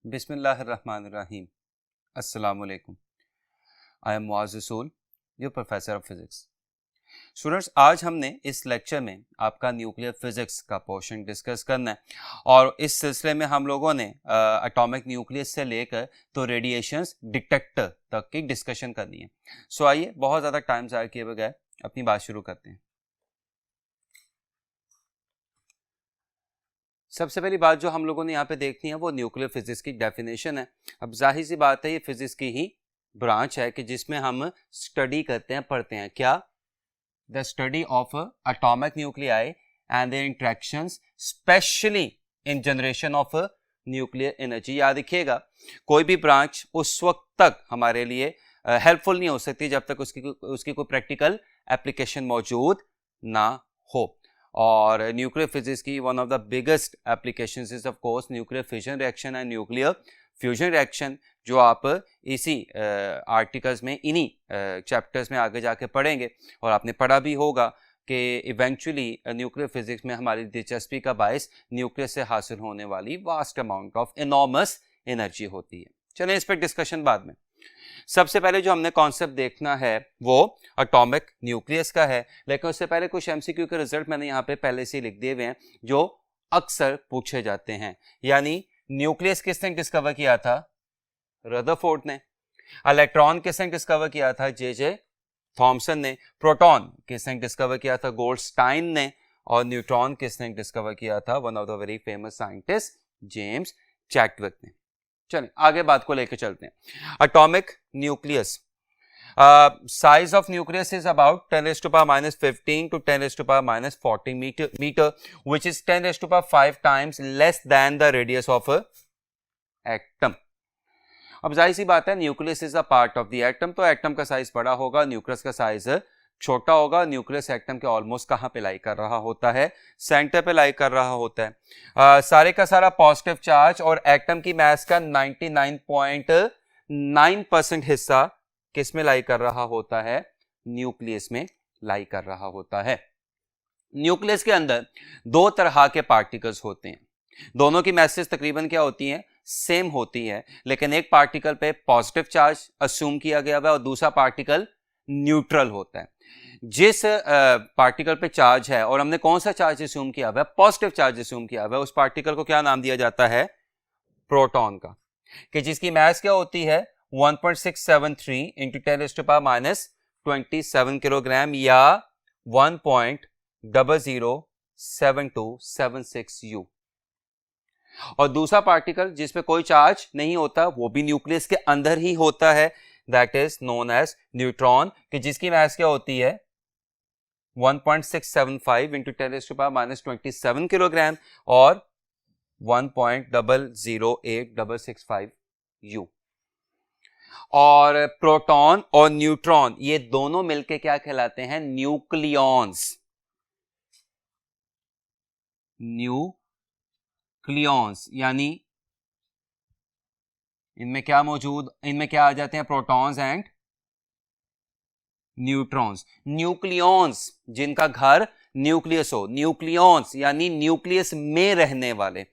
बिस्मिल्लाहिर्रहमानिर्रहीम। अस्सलाम वालेकुम। आई एम मुआज़ रसूल, your professor of physics. Students, आज हमने इस लेक्चर में आपका न्यूक्लियर फिज़िक्स का पोर्शन डिस्कस करना है और इस सिलसिले में हम लोगों ने एटॉमिक न्यूक्लियस से लेकर तो रेडिएशंस डिटेक्टर तक की डिस्कशन करनी है। सो आइए बहुत ज़्यादा टाइम ज़ाया किए बगैर अपनी बात शुरू करते हैं। सबसे पहली बात जो हम लोगों ने यहाँ पे देखनी है वो न्यूक्लियर फिजिक्स की डेफिनेशन है। अब जाहिर सी बात है ये फिजिक्स की ही ब्रांच है कि जिसमें हम स्टडी करते हैं, पढ़ते हैं क्या, the study of atomic nuclei and their interactions specially in generation of nuclear energy. याद रखिएगा, कोई भी ब्रांच उस वक्त तक हमारे लिए हेल्पफुल नहीं हो सकती जब तक उसकी कोई प्रैक्टिकल एप्लीकेशन मौजूद ना हो। और न्यूक्लियर फिजिक्स की one of the biggest applications is of course nuclear fission reaction and nuclear fusion reaction, जो आप इसी आर्टिकल्स में इन्हीं चैप्टर्स में आगे जाके पढ़ेंगे। और आपने पढ़ा भी होगा कि इवेंचुअली न्यूक्लियर फिजिक्स में हमारी दिलचस्पी का बायस न्यूक्लियर से हासिल होने वाली vast amount of enormous energy होती है। चलें इस पर डिस्कशन बाद में। सबसे पहले जो हमने कॉन्सेप्ट देखना है वो एटॉमिक न्यूक्लियस का है, लेकिन उससे पहले कुछ एमसीक्यू के रिजल्ट मैंने यहाँ पे पहले से लिख दिए हुए हैं जो अक्सर पूछे जाते हैं। यानी न्यूक्लियस किसने डिस्कवर किया था? रदरफोर्ड ने। इलेक्ट्रॉन किसने डिस्कवर किया था? जे थॉमसन ने। प्रोटॉन किसने डिस्कवर किया था? गोल्डस्टाइन ने। और न्यूट्रॉन किसने डिस्कवर किया था? One of the very famous scientist James Chadwick ने। चलिए आगे बात को लेकर चलते हैं। Atomic nucleus, size of nucleus is about 10⁻⁻15 to 10⁻⁻40 metre which is 10⁻5 times less than the radius of a atom। अब जाहिर सी बात है nucleus is a part of the atom, तो एटम का साइज बड़ा होगा, न्यूक्लियस का साइज छोटा होगा। न्यूक्लियस एटम के ऑलमोस्ट कहाँ पे लाई कर रहा होता है? सेंटर पे लाई कर रहा होता है। सारे का सारा पॉजिटिव चार्ज और एटम की मास का 99.9% हिस्सा किस में लाई कर रहा होता है? न्यूक्लियस में लाई कर रहा होता है। न्यूक्लियस के अंदर दो तरह के पार्टिकल्स होते हैं, दोनों की मैसेज तकरीबन क्या होती है? सेम होती है, लेकिन एक पार्टिकल पे पॉजिटिव चार्ज अस्यूम किया गया है और दूसरा पार्टिकल न्यूट्रल होता है। जिस पार्टिकल पे चार्ज है और हमने कौन सा चार्ज अस्यूम किया हुआ है? पॉजिटिव चार्ज अस्यूम किया हुआ है, उस पार्टिकल को क्या नाम दिया जाता है? प्रोटॉन का, कि जिसकी मास क्या होती है? 1.673 इंटू 10⁻⁻27 किलोग्राम या 1.007276 U। और दूसरा पार्टिकल जिस पे कोई चार्ज नहीं होता, वो भी न्यूक्लियस के अंदर ही होता है, that is known as neutron, कि जिसकी मास क्या होती है? 1.675 इंटू 10⁻⁻27 किलोग्राम और 1.008665 U। और प्रोटॉन और न्यूट्रॉन ये दोनों मिलके क्या कहलाते हैं? न्यूक्लियॉन्स। न्यूक्लियॉन्स यानी इनमें क्या आ जाते हैं? Protons and neutrons. न्यूक्लियॉन्स जिनका घर न्यूक्लियस हो, न्यूक्लियॉन्स यानी न्यूक्लियस में रहने वाले।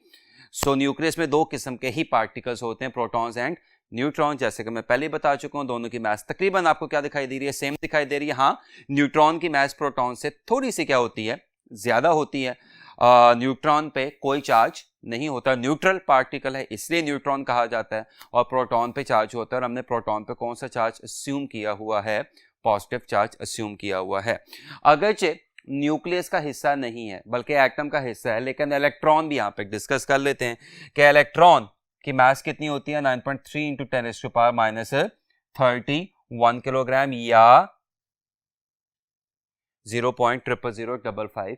सो न्यूक्लियस में दो किस्म के ही पार्टिकल्स होते हैं, प्रोटॉन्स एंड न्यूट्रॉन। जैसे कि मैं पहले बता चुका हूं, दोनों की मास तकरीबन आपको क्या दिखाई दे रही है? सेम दिखाई दे रही है। हाँ, न्यूट्रॉन की मास प्रोटॉन से थोड़ी सी क्या होती है? ज्यादा होती है। न्यूट्रॉन पे कोई चार्ज नहीं होता, न्यूट्रल पार्टिकल है इसलिए न्यूट्रॉन कहा जाता है। और प्रोटॉन पे चार्ज होता है, और हमने प्रोटॉन पे कौन सा चार्ज अस्यूम किया हुआ है? पॉजिटिव चार्ज अस्यूम किया हुआ है। अगरचे न्यूक्लियस का हिस्सा नहीं है बल्कि एटम का हिस्सा है, लेकिन इलेक्ट्रॉन भी यहाँ पे डिस्कस कर लेते हैं कि इलेक्ट्रॉन की मास कितनी होती है? 9.3 इंटू 10⁻⁻31 किलोग्राम या 0.00055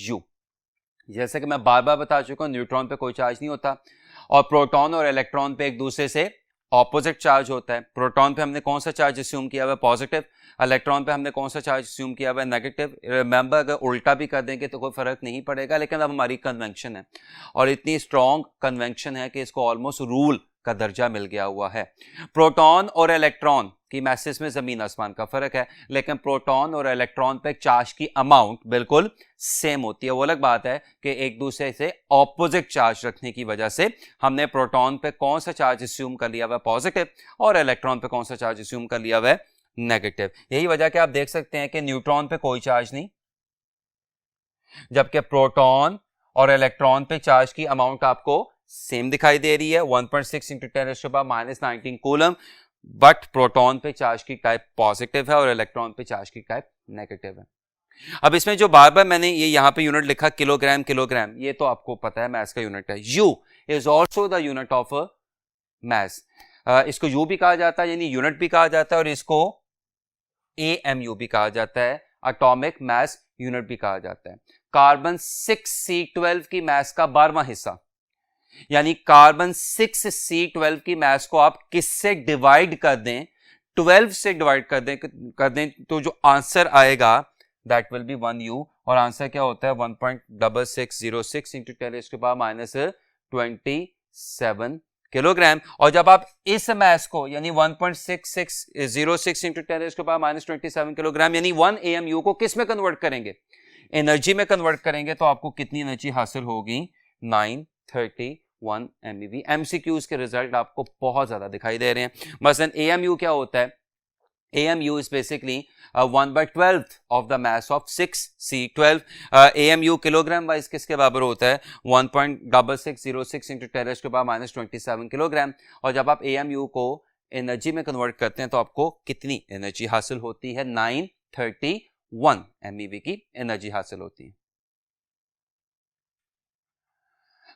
U। जैसे कि मैं बार बार बता चुका हूं, न्यूट्रॉन पे कोई चार्ज नहीं होता और प्रोटॉन और इलेक्ट्रॉन पे एक दूसरे से ऑपोजिट चार्ज होता है। प्रोटॉन पे हमने कौन सा चार्ज अस्यूम किया हुआ है? पॉजिटिव। इलेक्ट्रॉन पे हमने कौन सा चार्ज अस्यूम किया हुआ है? नेगेटिव। रिमेंबर, अगर उल्टा भी कर देंगे तो कोई फर्क नहीं पड़ेगा, लेकिन अब हमारी कन्वेंशन है और इतनी स्ट्रॉन्ग कन्वेंशन है कि इसको ऑलमोस्ट रूल का दर्जा मिल गया हुआ है। प्रोटॉन और इलेक्ट्रॉन की मैसेज में जमीन आसमान का फर्क है, लेकिन प्रोटॉन और इलेक्ट्रॉन पे चार्ज की अमाउंट बिल्कुल सेम होती है। वो अलग बात है कि एक दूसरे से ऑपोजिट चार्ज रखने की वजह से हमने प्रोटॉन पे कौन सा चार्ज अस्यूम कर लिया हुआ है पॉजिटिव, और इलेक्ट्रॉन पे कौन सा चार्ज अस्यूम कर लिया हुआ है नेगेटिव। यही वजह कि आप देख सकते हैं कि न्यूट्रॉन पे कोई चार्ज नहीं, जबकि प्रोटॉन और इलेक्ट्रॉन पे चार्ज की अमाउंट आपको सेम दिखाई दे रही है, 1.6 × 10⁻⁻19 कूलम, बट प्रोटॉन पे चार्ज की टाइप पॉजिटिव है और इलेक्ट्रॉन पे चार्ज की टाइप नेगेटिव है। अब इसमें जो बार बार मैंने ये यहां पे यूनिट लिखा किलोग्राम किलोग्राम, ये तो आपको पता है मैथ्स का यूनिट है। You is also the unit of maths. इसको यू भी कहा जाता है यानी यूनिट भी कहा जाता है, और इसको AMU भी कहा जाता है, एटॉमिक मास यूनिट भी कहा जाता है। कार्बन 6C12 की मास का 12वां हिस्सा, यानी कार्बन 6C12 की मास को आप किससे डिवाइड कर दें, 12 से डिवाइड कर दें तो जो आंसर आएगा दैट विल बी 1U, और आंसर क्या होता है 1.6606 × 10⁻27 किलोग्राम। और जब आप इस मास को यानी 1.6606 × 10⁻27 किलोग्राम यानी 1 AMU को किस में कन्वर्ट करेंगे, एनर्जी में कन्वर्ट करेंगे, तो आपको कितनी एनर्जी हासिल होगी 931 MeV। MCQs के रिजल्ट आपको बहुत ज्यादा दिखाई दे रहे हैं। मसलन AMU क्या होता है, AMU is basically 1/12 of the mass of 6C12। AMU kilogram wise किसके बराबर होता है 1.6606 × 10⁻27 किलोग्राम। और जब आप AMU को एनर्जी में कन्वर्ट करते हैं तो आपको कितनी एनर्जी हासिल होती है 931 MeV की एनर्जी हासिल होती है।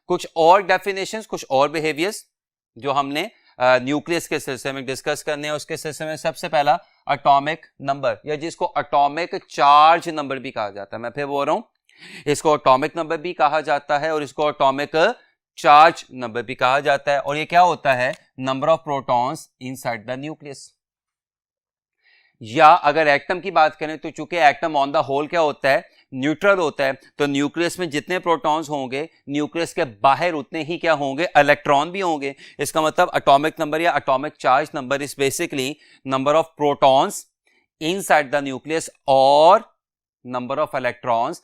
कुछ और डेफिनेशंस, कुछ और बिहेवियर्स जो हमने न्यूक्लियस के सिलसिले में डिस्कस करने हैं। उसके सिलसिले में सबसे पहला एटॉमिक नंबर, या जिसको एटॉमिक चार्ज नंबर भी कहा जाता है। मैं फिर बोल रहा हूं, इसको एटॉमिक नंबर भी कहा जाता है और इसको एटॉमिक चार्ज नंबर भी कहा जाता है। और ये क्या होता है, number of protons inside the nucleus. या अगर एटम की बात करें तो चूंकि एटम ऑन द होल क्या होता है, न्यूट्रल होता है, तो न्यूक्लियस में जितने प्रोटॉन्स होंगे न्यूक्लियस के बाहर उतने ही क्या होंगे, इलेक्ट्रॉन भी होंगे। इसका मतलब एटॉमिक नंबर या atomic charge number is basically number of protons inside the nucleus और number of electrons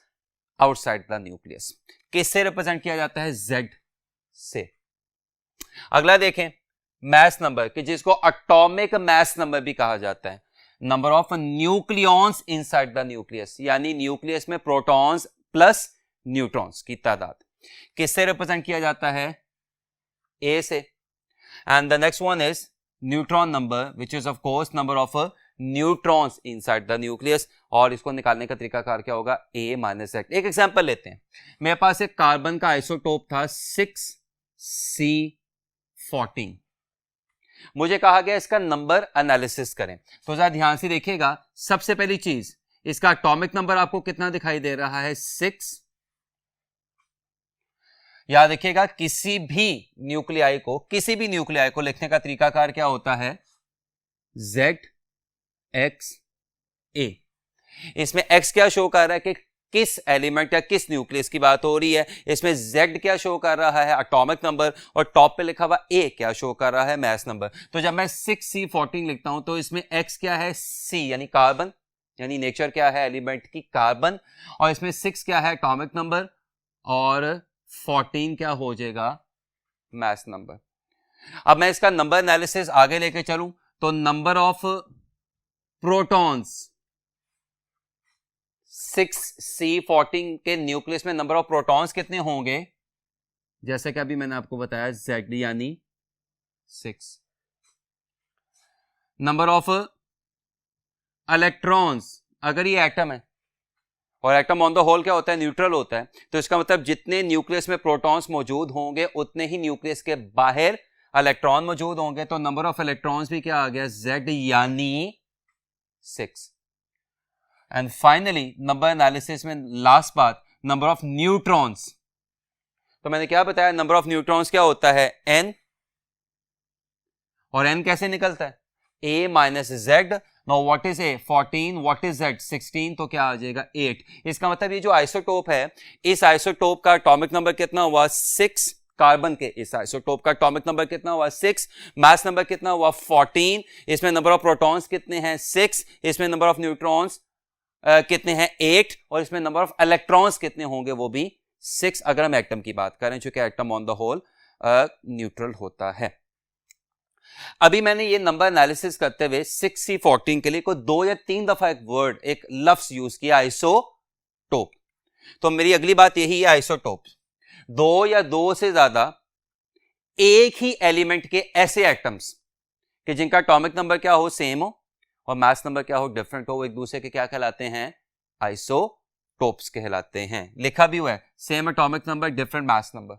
outside the nucleus. किससे रिप्रेजेंट किया जाता है, Z से। अगला देखें मास नंबर, कि जिसको एटॉमिक मास नंबर भी कहा जाता है, number of nucleons inside the nucleus, यानी न्यूक्लियस में प्रोटॉन्स प्लस न्यूट्रॉन्स की तादाद। किससे रिप्रेजेंट किया जाता है, A से। And the next one is neutron number, which is of course number of neutrons inside the nucleus, और इसको निकालने का तरीकाकार क्या होगा, A - Z। एक एग्जांपल लेते हैं। मेरे पास एक कार्बन का आइसोटोप था 6C14, मुझे कहा गया इसका नंबर एनालिसिस करें। तो जरा ध्यान से देखिएगा, सबसे पहली चीज इसका एटॉमिक नंबर आपको कितना दिखाई दे रहा है, 6। याद रखिएगा किसी भी न्यूक्लियाई को लिखने का तरीकाकार क्या होता है, ZXA। इसमें X क्या शो कर रहा है कि किस एलिमेंट या किस न्यूक्लियस की बात हो रही है, इसमें Z क्या शो कर रहा है, एटॉमिक नंबर, और टॉप पे लिखा हुआ A क्या शो कर रहा है, मास नंबर। तो जब मैं 6C14 लिखता हूं तो इसमें X क्या है, C यानी कार्बन, यानी नेचर क्या है एलिमेंट की, कार्बन, और इसमें 6 क्या है एटॉमिक नंबर, और 14 क्या हो जाएगा, मास नंबर। अब मैं इसका नंबर एनालिसिस आगे लेके चलूं तो नंबर ऑफ प्रोटॉन्स 6C14 के न्यूक्लियस में नंबर ऑफ प्रोटॉन्स कितने होंगे, जैसे कि अभी मैंने आपको बताया Z यानी 6। नंबर ऑफ इलेक्ट्रॉन्स, अगर ये एटम है और एटम ऑन द होल क्या होता है, न्यूट्रल होता है, तो इसका मतलब जितने न्यूक्लियस में प्रोटॉन्स मौजूद होंगे उतने ही न्यूक्लियस के बाहर इलेक्ट्रॉन मौजूद होंगे। तो नंबर ऑफ इलेक्ट्रॉन्स भी क्या आ गया, Z यानी 6। एंड फाइनली नंबर एनालिसिस में लास्ट बात, नंबर ऑफ न्यूट्रॉन्स। तो मैंने क्या बताया, नंबर ऑफ न्यूट्रॉन्स क्या होता है, N, और N कैसे निकलता है, A - Z। Now what is A, 14, what is Z, 16, तो क्या आ जाएगा 8। इसका मतलब ये जो आइसोटोप है, इस आइसोटोप का एटॉमिक नंबर कितना हुआ, 6, कार्बन के इस आइसोटोप का एटॉमिक नंबर कितना हुआ 6, मास नंबर कितना हुआ 14, इसमें नंबर ऑफ प्रोटॉन्स कितने हैं 6, इसमें नंबर ऑफ न्यूट्रॉन्स कितने हैं 8, और इसमें नंबर ऑफ इलेक्ट्रॉन्स कितने होंगे वो भी 6, अगर हम एटम की बात करें, चूंकि atom on the whole neutral होता है। अभी मैंने ये नंबर एनालिसिस करते हुए 6C14 के लिए कोई 2 या 3 दफा एक वर्ड, एक लफ्ज यूज किया, आइसोटोप। तो मेरी अगली बात यही है, आइसोटोप 2 या 2 से ज्यादा एक ही एलिमेंट के ऐसे एटम्स कि जिनका एटॉमिक नंबर क्या हो सेम हो और मास नंबर क्या हो डिफरेंट हो, वो एक दूसरे के क्या कहलाते हैं आइसोटोप्स कहलाते हैं। लिखा भी हुआ है same atomic number different mass number.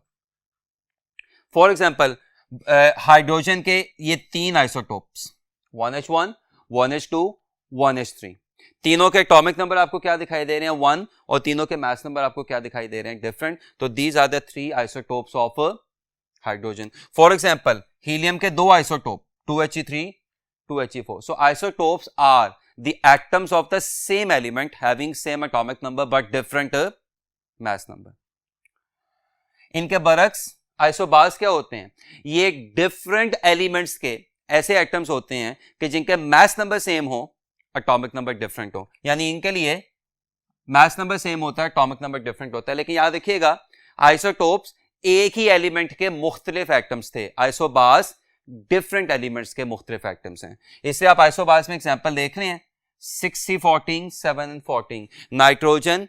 For example hydrogen के ये 3 आइसोटोप्स 1H1, 1H2, 1H3, तीनों के एटॉमिक नंबर आपको क्या दिखाई दे रहे हैं 1, और तीनों के मास नंबर आपको क्या दिखाई दे रहे हैं डिफरेंट। तो these are the 3 isotopes of hydrogen. For example helium के 2 isotope 2He3, 2He4। So isotopes are the atoms of the same element having same atomic number but different mass number. इनके बरक्स आइसोबार्स क्या होते हैं, ये different elements के ऐसे atoms होते हैं कि जिनके मास नंबर सेम हो, एटॉमिक नंबर डिफरेंट हो। यानी इनके लिए मास नंबर सेम होता है, एटॉमिक नंबर डिफरेंट होता है। लेकिन याद रखिएगा आइसोटोप्स एक ही एलिमेंट के मुख्तलिफ एटम्स थे, आइसोबार्स डिफरेंट एलिमेंट्स के मुख्तलिफ एटम्स हैं। इससे आप आइसोबार्स में एग्जांपल देख रहे हैं 6C14, 7 and 14,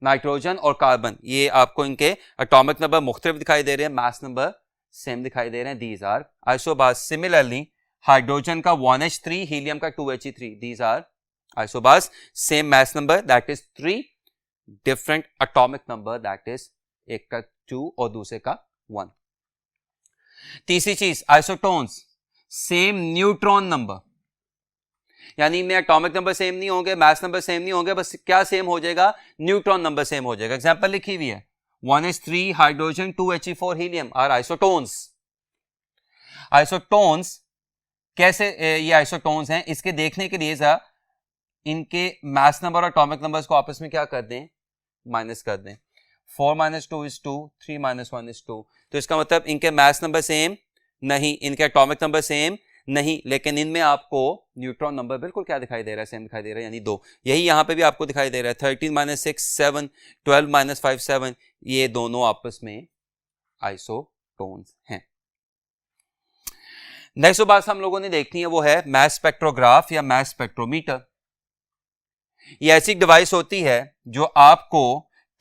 नाइट्रोजन और कार्बन, ये आपको इनके एटॉमिक नंबर मुख्तलिफ दिखाई दे रहे हैं, मास नंबर सेम दिखाई दे रहे हैं। These are isobars. Similarly hydrogen का 1H3, हीलियम का 2He3, these are isobars. Same mass number that is 3, different atomic number that is एक का 2 और दूसरे का 1। तीसरी चीज आइसोटोन्स, सेम न्यूट्रॉन नंबर, यानी इनमें एटॉमिक नंबर सेम नहीं होंगे, मास नंबर सेम नहीं होंगे, बस क्या सेम हो जाएगा न्यूट्रॉन नंबर सेम हो जाएगा। एग्जांपल लिखी हुई है 1H3 hydrogen, 2He4 helium are isotones. Isotones कैसे ये आइसोटोन्स हैं, इसके देखने के लिए इनके मास नंबर और एटॉमिक नंबर्स को आपस में क्या कर दें माइनस कर दें। 4 - 2 is 2, 3 - 1 is 2। तो इसका मतलब इनके मास नंबर सेम नहीं, इनके एटॉमिक नंबर सेम नहीं, लेकिन इनमें आपको न्यूट्रॉन नंबर बिल्कुल क्या दिखाई दे रहा है सेम दिखाई दे रहा है, यानी 2। यही यहां पे भी आपको दिखाई दे रहा है 13 - 6 7, 12 - 5 7, ये दोनों आपस में आइसोटोन्स हैं। नेक्स्ट बात हम लोगों ने देखनी है वो है मास स्पेक्ट्रोग्राफ या मास स्पेक्ट्रोमीटर। ये ऐसी डिवाइस होती है जो आपको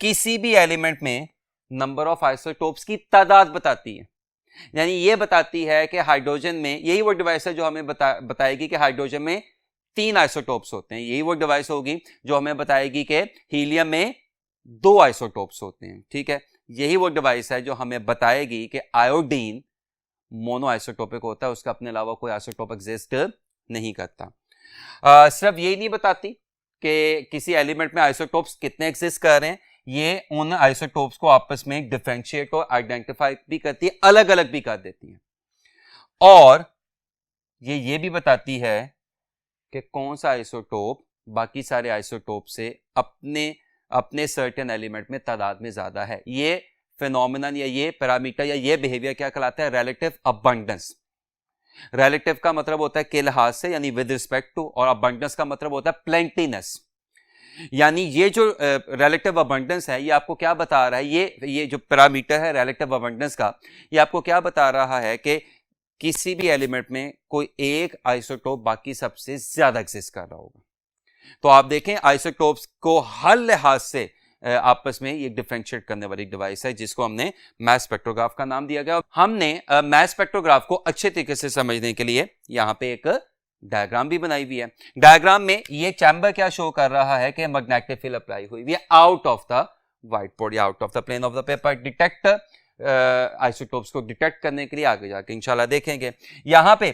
किसी भी एलिमेंट में नंबर ऑफ आइसोटोप्स की तादाद बताती है। यानी ये बताती है कि हाइड्रोजन में, यही वो डिवाइस है जो हमें बताएगी कि हाइड्रोजन में 3 आइसोटोप्स होते हैं। यही वो डिवाइस होगी जो हमें बताएगी कि हीलियम में 2 आइसोटोप्स होते हैं। ठीक है, यही वो डिवाइस है जो हमें बताएगी कि आयोडीन मोनो आइसोटोपिक होता है, उसका अपने अलावा कोई आइसोटोप एग्जिस्ट नहीं करता। सिर्फ यही नहीं बताती कि किसी एलिमेंट में आइसोटोप्स कितने एग्जिस्ट कर रहे हैं, ये उन आइसोटोप्स को आपस में डिफरेंशिएट और आइडेंटिफाई भी करती है, अलग अलग भी कर देती है, और ये भी बताती है कि कौन सा आइसोटोप बाकी सारे आइसोटोप से अपने सर्टेन एलिमेंट में तादाद में ज्यादा है। ये फिनोमिनन या ये पैरामीटर या ये बिहेवियर क्या कहलाता है, रिलेटिव अबंडेंस। रिलेटिव का मतलब होता है के लिहाज से, यानी विद रिस्पेक्ट टू, और अबंडेंस का मतलब होता है प्लेंटीनेस। यानी ये जो रिलेटिव अबंडेंस है ये आपको क्या बता रहा है, ये जो पैरामीटर है रिलेटिव अबंडेंस का, ये आपको क्या बता रहा है कि किसी भी एलिमेंट में कोई एक आइसोटोप बाकी सबसे ज्यादा एग्जिस्ट कर रहा होगा। तो आप देखें आइसोटोप्स को हर लिहाज से आपस में ये डिफरेंशिएट करने वाली डिवाइस है, जिसको हमने मास स्पेक्ट्रोग्राफ का नाम दिया गया। हमने मास स्पेक्ट्रोग्राफ को अच्छे तरीके से समझने के लिए यहां पे एक डायग्राम भी बनाई हुई है। डायग्राम में ये चैम्बर क्या शो कर रहा है कि मैग्नेटिक फील्ड अप्लाई हुई है out of the white board या out of the plane of the paper. Detector isotopes को डिटेक्ट करने के लिए आगे जाके इंशाल्लाह देखेंगे। यहां पे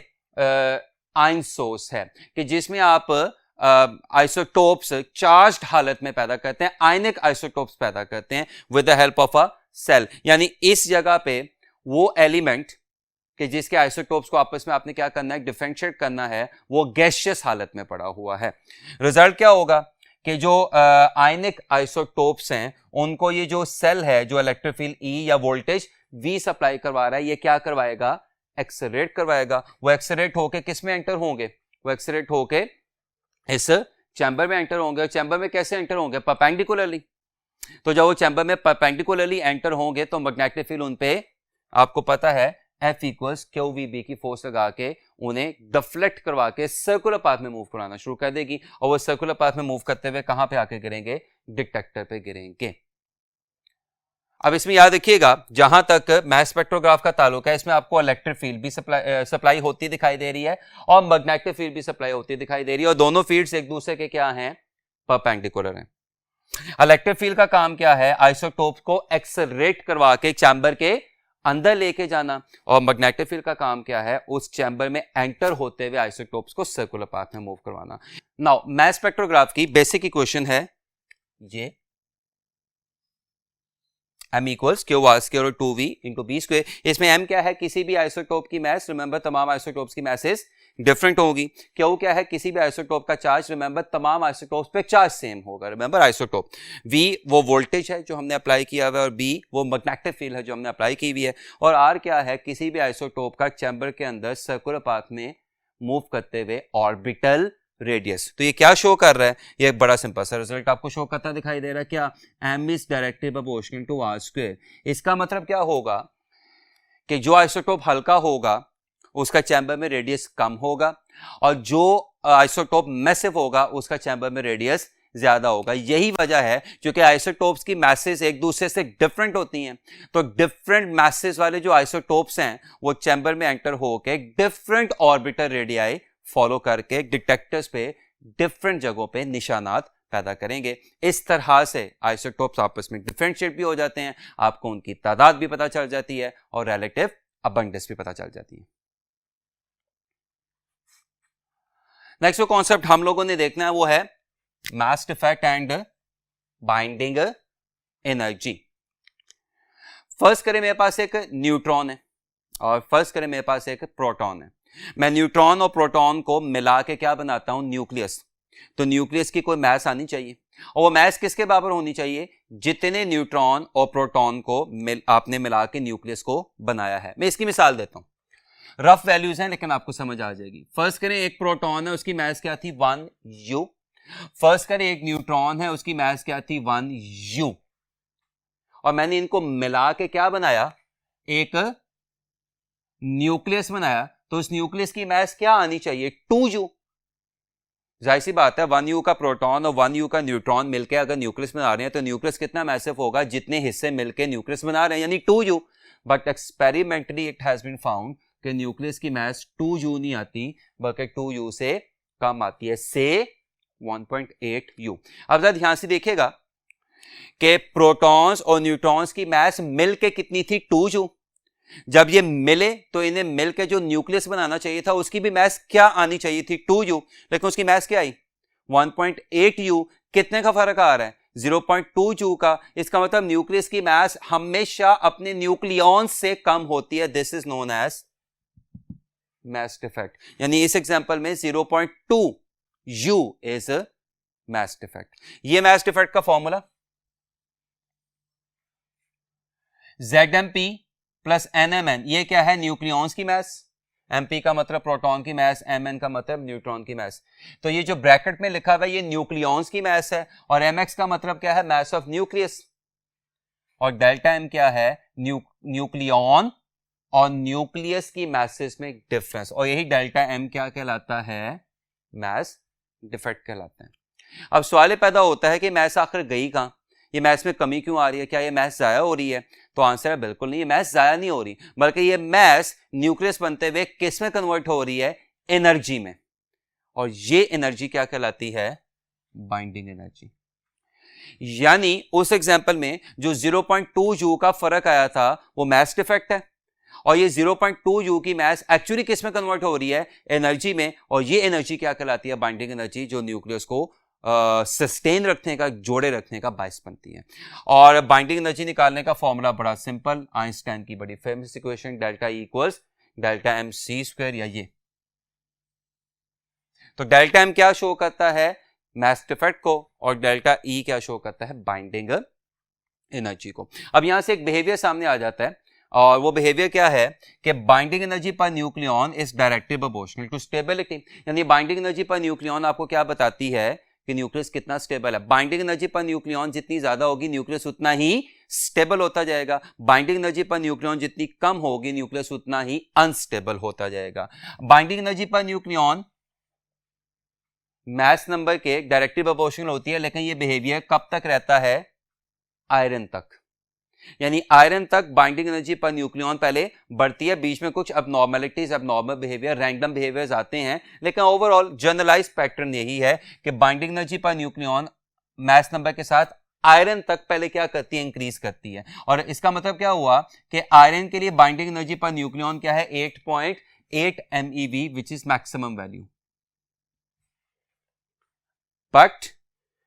आयन सोर्स है कि जिसमें आप आइसोटोप्स चार्ज्ड हालत में पैदा करते हैं, आयनिक आइसोटोप्स पैदा करते हैं with the help of a cell. यानी इस जगह पे वो एलिमेंट कि जिसके आइसोटोप्स को आपस में आपने क्या करना है, डिफरेंशिएट करना है, वो गैसियस हालत में पड़ा हुआ है। रिजल्ट क्या होगा कि जो आयनिक आइसोटोप्स हैं उनको ये जो सेल है जो इलेक्ट्रिक फील्ड ई या वोल्टेज V सप्लाई करवा रहा है, ये क्या करवाएगा, एक्सेलरेट करवाएगा। वो एक्सेलरेट होके किस में एंटर होंगे, वो एक्सेलरेट होके इस चैम्बर में एंटर होंगे। और चैम्बर में कैसे एंटर होंगे, परपेंडिकुलरली। तो जब वो चैम्बर में परपेंडिकुलरली एंटर होंगे तो मैग्नेटिक फील्ड उन पे, आपको पता है, F इक्वल्स QVB की फोर्स लगा के उन्हें डिफ्लेक्ट करवा के सर्कुलर पाथ में मूव कराना शुरू कर देगी। और वो सर्कुलर पाथ में मूव करते हुए कहां पे आके गिरेंगे, डिटेक्टर पे गिरेंगे। अब इसमें याद रखिएगा, जहां तक मास स्पेक्ट्रोग्राफ का ताल्लुक है, इसमें आपको इलेक्ट्रिक फील्ड भी सप्लाई होती दिखाई दे रही है और मैग्नेटिक फील्ड भी सप्लाई होती दिखाई दे रही है। और दोनों फील्ड्स एक दूसरे के क्या हैं, परपेंडिकुलर हैं। इलेक्ट्रिक फील्ड का काम क्या है, आइसोटोप को एक्सेलरेट करवा के चैम्बर के अंदर लेके जाना। और मैग्नेटिक फील्ड का काम क्या है, उस चैम्बर में एंटर होते हुए आइसोटोप्स को सर्कुलर पाथ में मूव करवाना। नाउ मास स्पेक्ट्रोग्राफ की बेसिक इक्वेशन है ये, m equals Q R square और 2v इंटू बी स्क्वायर। इसमें m क्या है, किसी भी आइसोटोप की मास, रिमेंबर तमाम आइसोटोप्स की मासेस डिफरेंट होगी। क्यू क्या है, किसी भी आइसोटोप का चार्ज, रिमेंबर तमाम आइसोटोप्स पे चार्ज सेम होगा, रिमेंबर आइसोटोप। v वो वोल्टेज है जो हमने अप्लाई किया हुआ है, और b वो मैग्नेटिक फील्ड है जो हमने अप्लाई की हुई है। और r क्या है, किसी भी आइसोटोप का चैम्बर के अंदर सर्कुलर पाथ में मूव करते हुए ऑर्बिटल रेडियस। तो ये क्या शो कर रहा है, ये बड़ा सिंपल सा रिजल्ट आपको शो करता दिखाई दे रहा है, क्या, m is directly proportional to r square. इसका मतलब क्या होगा कि जो आइसोटोप हल्का होगा उसका चैम्बर में रेडियस कम होगा, और जो आइसोटोप मैसिव होगा उसका चैम्बर में रेडियस ज्यादा होगा। यही वजह है क्योंकि आइसोटोप्स की मैसेज एक दूसरे से डिफरेंट होती हैं। तो डिफरेंट मैसेज वाले जो आइसोटोप्स हैं वो चैम्बर में एंटर होकर डिफरेंट ऑर्बिटल रेडियाई फॉलो करके डिटेक्टर्स पे डिफरेंट जगहों पे निशानात पैदा करेंगे। इस तरह से आइसोटोप्स आपस में डिफरेंशिएट भी हो जाते हैं, आपको उनकी तादाद भी पता चल जाती है और रिलेटिव अबंडेंस भी पता चल जाती है। नेक्स्ट जो कॉन्सेप्ट हम लोगों ने देखना है वो है mass defect and binding energy. First करें मेरे पास एक न्यूट्रॉन है और फर्स्ट करें मेरे पास एक प्रोटॉन है। मैं न्यूट्रॉन और प्रोटॉन को मिला के क्या बनाता हूं, न्यूक्लियस। तो न्यूक्लियस की कोई मास आनी चाहिए, और वो मास किसके बराबर होनी चाहिए, जितने न्यूट्रॉन और प्रोटॉन को आपने मिला के न्यूक्लियस को बनाया है। मैं इसकी मिसाल देता हूं, रफ वैल्यूज हैं लेकिन आपको समझ आ जाएगी। फर्स्ट करें एक प्रोटॉन है, उसकी मास क्या थी, 1u। फर्स्ट करें एक न्यूट्रॉन है, उसकी मास क्या थी, 1u। और मैंने इनको मिला के क्या बनाया, एक न्यूक्लियस बनाया। तो उस न्यूक्लियस की मास क्या आनी चाहिए, 2u। जाहिर सी बात है, 1u का प्रोटॉन और 1u का न्यूट्रॉन मिलकर अगर न्यूक्लियस बना रहे हैं तो न्यूक्लियस कितना मैसिव होगा, जितने हिस्से मिलकर न्यूक्लियस बना रहे हैं, यानी 2u। But experimentally it has been found कि न्यूक्लियस की मास 2u नहीं आती बल्कि 2u से कम आती है, से 1.8u। अब जरा ध्यान से देखिएगा कि प्रोटॉन्स और न्यूट्रॉन्स की मास मिलके कितनी थी, 2u। जब ये मिले तो इन्हें मिलकर जो न्यूक्लियस बनाना चाहिए था उसकी भी मास क्या आनी चाहिए थी, 2u, लेकिन उसकी मास क्या आई, 1.8u। कितने का फर्क आ रहा है, 0.2u का। इसका मतलब न्यूक्लियस की मास हमेशा अपने न्यूक्लियॉन से कम होती है। This is known as mass defect. यानी इस एग्जांपल में 0.2u इज मास डिफेक्ट। ये मास डिफेक्ट का फॉर्मूला ZMP प्लस NMN, ये क्या है, न्यूक्लियॉन्स की मास। MP का मतलब प्रोटॉन की मास, MN का मतलब न्यूट्रॉन की मास। तो ये जो ब्रैकेट में लिखा हुआ है ये न्यूक्लियॉन्स की मास है, और MX का मतलब क्या है, मास ऑफ न्यूक्लियस। और डेल्टा M क्या है, न्यूक्लियॉन और न्यूक्लियस की मासेस में डिफरेंस। और यही डेल्टा M क्या कहलाता है, मास डिफेक्ट कहलाता है। अब सवाल पैदा होता है कि मास आखिर गई कहां, ये मास में कमी क्यों आ रही है, क्या ये मास जाया हो रही है। तो आंसर है बिल्कुल नहीं, ये मास जाया नहीं हो रही, बल्कि ये मास न्यूक्लियस बनते हुए किस में कन्वर्ट हो रही है, एनर्जी में। और ये एनर्जी क्या कहलाती है, बाइंडिंग एनर्जी। यानी उस एग्जांपल में जो 0.2u का फर्क आया था वो मास डिफेक्ट है, और ये 0.2u की मास एक्चुअली किस में कन्वर्ट हो रही है, एनर्जी में। और ये एनर्जी क्या कहलाती है, बाइंडिंग एनर्जी, जो न्यूक्लियस को सस्टेन रखने का, जोड़े रखने का बायस बनती है। और बाइंडिंग एनर्जी निकालने का फॉर्मूला बड़ा सिंपल, आइंस्टाइन की बड़ी famous equation, delta E equals delta MC square, या ये। तो डेल्टा M क्या शो करता है, मास डिफेक्ट को, और डेल्टा E क्या शो करता है, बाइंडिंग एनर्जी को। अब यहां से एक बिहेवियर सामने आ जाता है, और वो बिहेवियर क्या है कि binding energy per nucleon is directly proportional to stability, यानी बाइंडिंग एनर्जी पर न्यूक्लियन आपको क्या बताती है कि न्यूक्लियस कितना स्टेबल है। बाइंडिंग एनर्जी पर न्यूक्लियन जितनी ज्यादा होगी न्यूक्लियस उतना ही स्टेबल होता जाएगा, बाइंडिंग एनर्जी पर न्यूक्लियन जितनी कम होगी न्यूक्लियस उतना ही अनस्टेबल होता जाएगा। Binding energy per nucleon mass number के डायरेक्टली प्रोपोर्शनल होती है, लेकिन ये बिहेवियर कब तक रहता है, आयरन तक, यानी आयरन तक बाइंडिंग एनर्जी पर न्यूक्लियन पहले बढ़ती है, बीच में कुछ abnormalities, abnormal behaviour, random behaviours आते हैं, लेकिन ओवरऑल जनरलाइज पैटर्न यही है कि binding energy per nucleon mass number के साथ आयरन तक पहले क्या करती है, इंक्रीज करती है। और इसका मतलब क्या हुआ कि आयरन के लिए बाइंडिंग एनर्जी पर न्यूक्लियन क्या है, 8.8 MeV which is maximum value, but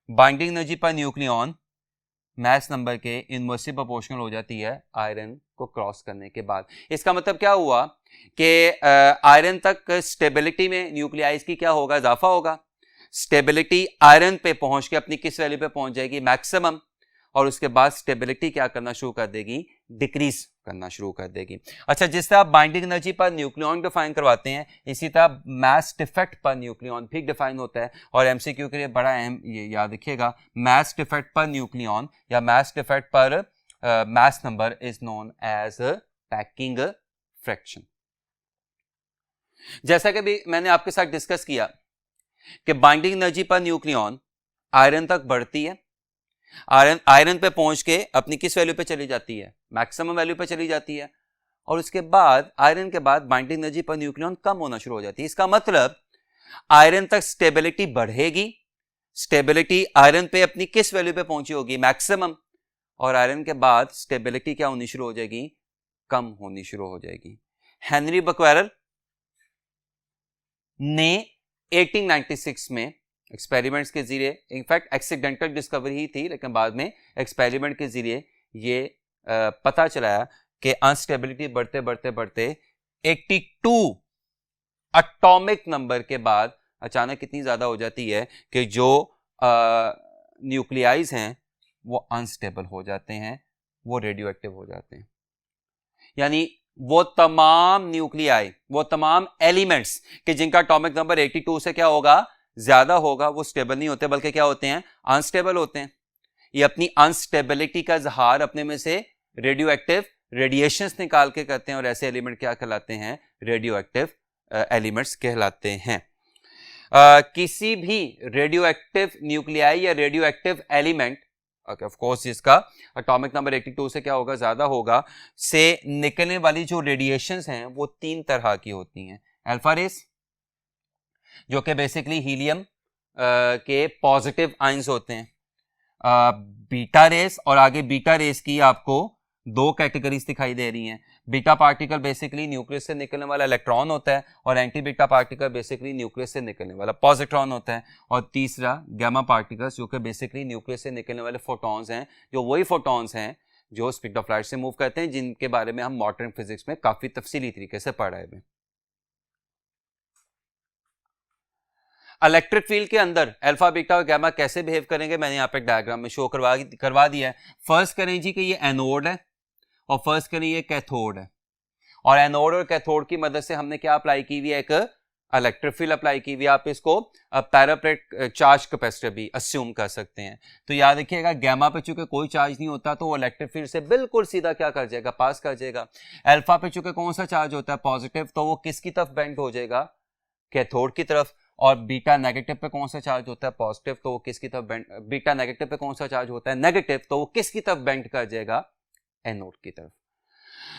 binding energy per nucleon mass number के इनवर्सली प्रोपोर्शनल हो जाती है आयरन को क्रॉस करने के बाद। इसका मतलब क्या हुआ कि आयरन तक स्टेबिलिटी में न्यूक्लियाइज की क्या होगा, इजाफा होगा। स्टेबिलिटी आयरन पे पहुंच के अपनी किस वैल्यू पे पहुंच जाएगी, मैक्सिमम, और उसके बाद स्टेबिलिटी क्या करना शुरू कर देगी, डिक्रीज करना शुरू कर देगी। अच्छा, जिस तरह आप binding energy per nucleon define करवाते हैं, इसी तरह मास डिफेक्ट पर न्यूक्लियन भी डिफाइन होता है, और एमसीक्यू के लिए बड़ा अहम ये याद रखिएगा, मास डिफेक्ट पर न्यूक्लियन या mass defect per mass number is known as packing fraction. जैसा कि भी मैंने आपके साथ डिस्कस किया कि binding energy per nucleon iron तक बढ़ती है, आयरन पे पहुंच के अपनी किस वैल्यू पे चली जाती है, मैक्सिमम वैल्यू पे चली जाती है, और उसके बाद आयरन के बाद बाइंडिंग एनर्जी पर न्यूक्लियन कम होना शुरू हो जाती है। इसका मतलब आयरन तक स्टेबिलिटी बढ़ेगी, स्टेबिलिटी आयरन पे अपनी किस वैल्यू पे पहुंची होगी, मैक्सिमम, और आयरन के बाद स्टेबिलिटी क्या होनी शुरू हो जाएगी, कम होनी शुरू हो जाएगी। हेनरी बक्वेरल ने 1896 में एक्सपेरिमेंट्स के जरिए, इनफैक्ट एक्सीडेंटल डिस्कवरी ही थी, लेकिन बाद में एक्सपेरिमेंट के जरिए ये पता चलाया कि अनस्टेबिलिटी बढ़ते बढ़ते बढ़ते 82 एटॉमिक नंबर के बाद अचानक कितनी ज्यादा हो जाती है कि जो न्यूक्लियाइज हैं वो अनस्टेबल हो जाते हैं, वो रेडियो एक्टिव हो जाते हैं। यानी वो तमाम न्यूक्लियाई, वो तमाम एलिमेंट्स कि जिनका एटॉमिक नंबर 82 से क्या होगा, ज्यादा होगा, वो स्टेबल नहीं होते, बल्कि क्या होते हैं, अनस्टेबल होते हैं। ये अपनी अनस्टेबिलिटी का इजहार अपने में से रेडियो एक्टिव रेडिएशंस निकाल के करते हैं, और ऐसे एलिमेंट क्या कहलाते हैं, रेडियो एक्टिव एलिमेंट्स कहलाते हैं। किसी भी रेडियो एक्टिव न्यूक्लियाई या radio active element, of course जिसका एटॉमिक नंबर 82 से क्या होगा, ज्यादा होगा, से निकलने वाली जो रेडिएशंस हैं वो 3 तरह की होती हैं। अल्फा रेस, जो कि बेसिकली हीलियम के पॉजिटिव आयंस होते हैं, बीटा रेस, और आगे बीटा रेस की आपको 2 कैटेगरीज दिखाई दे रही हैं। बीटा पार्टिकल बेसिकली न्यूक्लियस से निकलने वाला इलेक्ट्रॉन होता है, और anti beta particle basically nucleus से निकलने वाला पॉजिट्रॉन होता है, और तीसरा गैमा पार्टिकल्स, जो कि बेसिकली न्यूक्लियस से निकलने वाले फोटॉन्स हैं, जो वही फोटॉन्स हैं जो स्पीड ऑफ लाइट से मूव करते हैं, जिनके बारे में हम मॉडर्न फिजिक्स में काफी तफसीली तरीके से पढ़ रहे हैं। इलेक्ट्रिक फील्ड के अंदर अल्फा बीटा और गैमा कैसे बिहेव करेंगे, मैंने यहाँ पे डायग्राम में शो करवा दिया है। फर्स्ट करें जी कि ये एनोड है, और फर्स्ट करें ये कैथोड है, और एनोड और कैथोड की मदद से हमने क्या अप्लाई की हुई है, एक इलेक्ट्रिक फील्ड अप्लाई की हुई है। आप इसको पैराप्लेट चार्ज कैपेसिटर भी अस्यूम कर सकते हैं। तो याद रखिएगा, गैमा पे चूंकि कोई चार्ज नहीं होता तो वो इलेक्ट्रिक फील्ड से बिल्कुल सीधा क्या कर जाएगा, पास कर जाएगा। अल्फा पे चूंकि कौन सा चार्ज होता है, पॉजिटिव, तो वो किसकी तरफ बेंड हो जाएगा, कैथोड की तरफ। और बीटा नेगेटिव पे कौन सा चार्ज होता है, पॉजिटिव, तो वो किसकी तरफ बेंड, बीटा नेगेटिव पे कौन सा चार्ज होता है, नेगेटिव, तो वो किसकी तरफ बेंड कर जाएगा, एनोड की तरफ।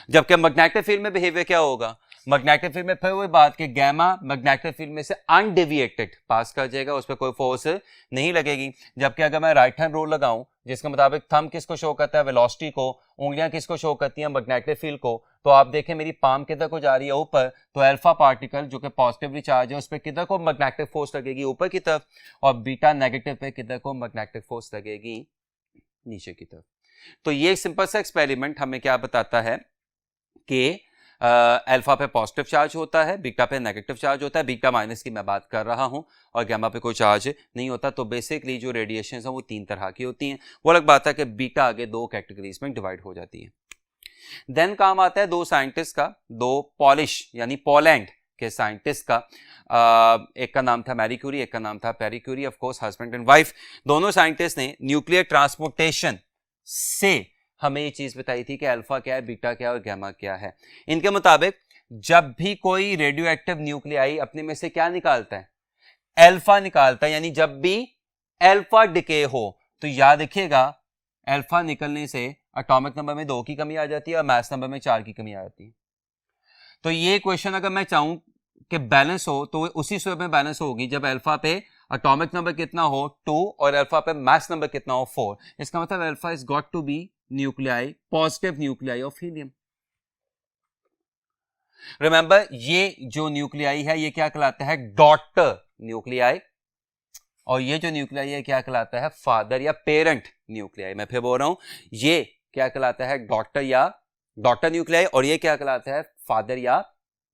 जबकि मैग्नेटिक फील्ड में बिहेवियर क्या होगा, मैग्नेटिक फील्ड में फिर वही बात कि गैमा मैग्नेटिक फील्ड में से अनडेविएटेड पास कर जाएगा, उस पर कोई फोर्स नहीं लगेगी। जबकि अगर मैं राइट हैंड रूल लगाऊं जिसके मुताबिक थंब किसको शो करता है, वेलोसिटी को, उंगलियां किसको शो करती हैं, मैग्नेटिक फील्ड को, तो आप देखें मेरी पाम किधर को जा रही है, ऊपर, तो अल्फा पार्टिकल जो कि पॉजिटिवली चार्ज है उस पर किधर को मैग्नेटिक फोर्स लगेगी, ऊपर की तरफ, और बीटा नेगेटिव पे किधर को मैग्नेटिक फोर्स लगेगी, नीचे की तरफ। तो ये सिंपल सा एक्सपेरिमेंट हमें क्या बताता है कि अल्फा पे पॉजिटिव चार्ज होता है, बीटा पे नेगेटिव चार्ज होता है, बीटा माइनस की मैं बात कर रहा हूं, और गैमा पे कोई चार्ज नहीं होता। तो बेसिकली जो रेडिएशन है वो 3 तरह की होती हैं। वो अलग बात है कि बीटा आगे 2 कैटेगरीज में डिवाइड हो जाती है। देन काम आता है दो साइंटिस्ट का, दो पॉलिश यानी पोलैंड के साइंटिस्ट का। एक का नाम था मैरी क्यूरी, एक का नाम था Pierre Curie, of course husband and wife. दोनों साइंटिस्ट ने न्यूक्लियर ट्रांसपोर्टेशन से हमें ये चीज बताई थी कि अल्फा क्या है, बीटा क्या है और गैमा क्या है। इनके मुताबिक जब भी कोई रेडियो एक्टिव न्यूक्लियाई अपने में से क्या निकालता है, अल्फा निकालता है, यानी जब भी अल्फा डिके हो तो याद रखिएगा अल्फा निकलने से एटॉमिक नंबर में 2 की कमी आ जाती है और मास नंबर में 4 की कमी आ जाती है। तो ये क्वेश्चन अगर मैं चाहूं कि बैलेंस हो तो उसी सूरत में बैलेंस होगी जब अल्फा पे एटॉमिक नंबर कितना हो 2 और अल्फा पे मास नंबर कितना हो 4। इसका मतलब alpha is got to be nuclei, positive nuclei of helium. Remember ये जो न्यूक्लियाई है ये क्या कहलाता है, डॉटर न्यूक्लियाई, और ये जो न्यूक्लियाई है क्या कहलाता है, फादर या पेरेंट न्यूक्लियाई। मैं फिर बोल रहा हूं, ये क्या कहलाता है, डॉटर या डॉटर न्यूक्लियाई, और ये क्या कहलाता है, फादर या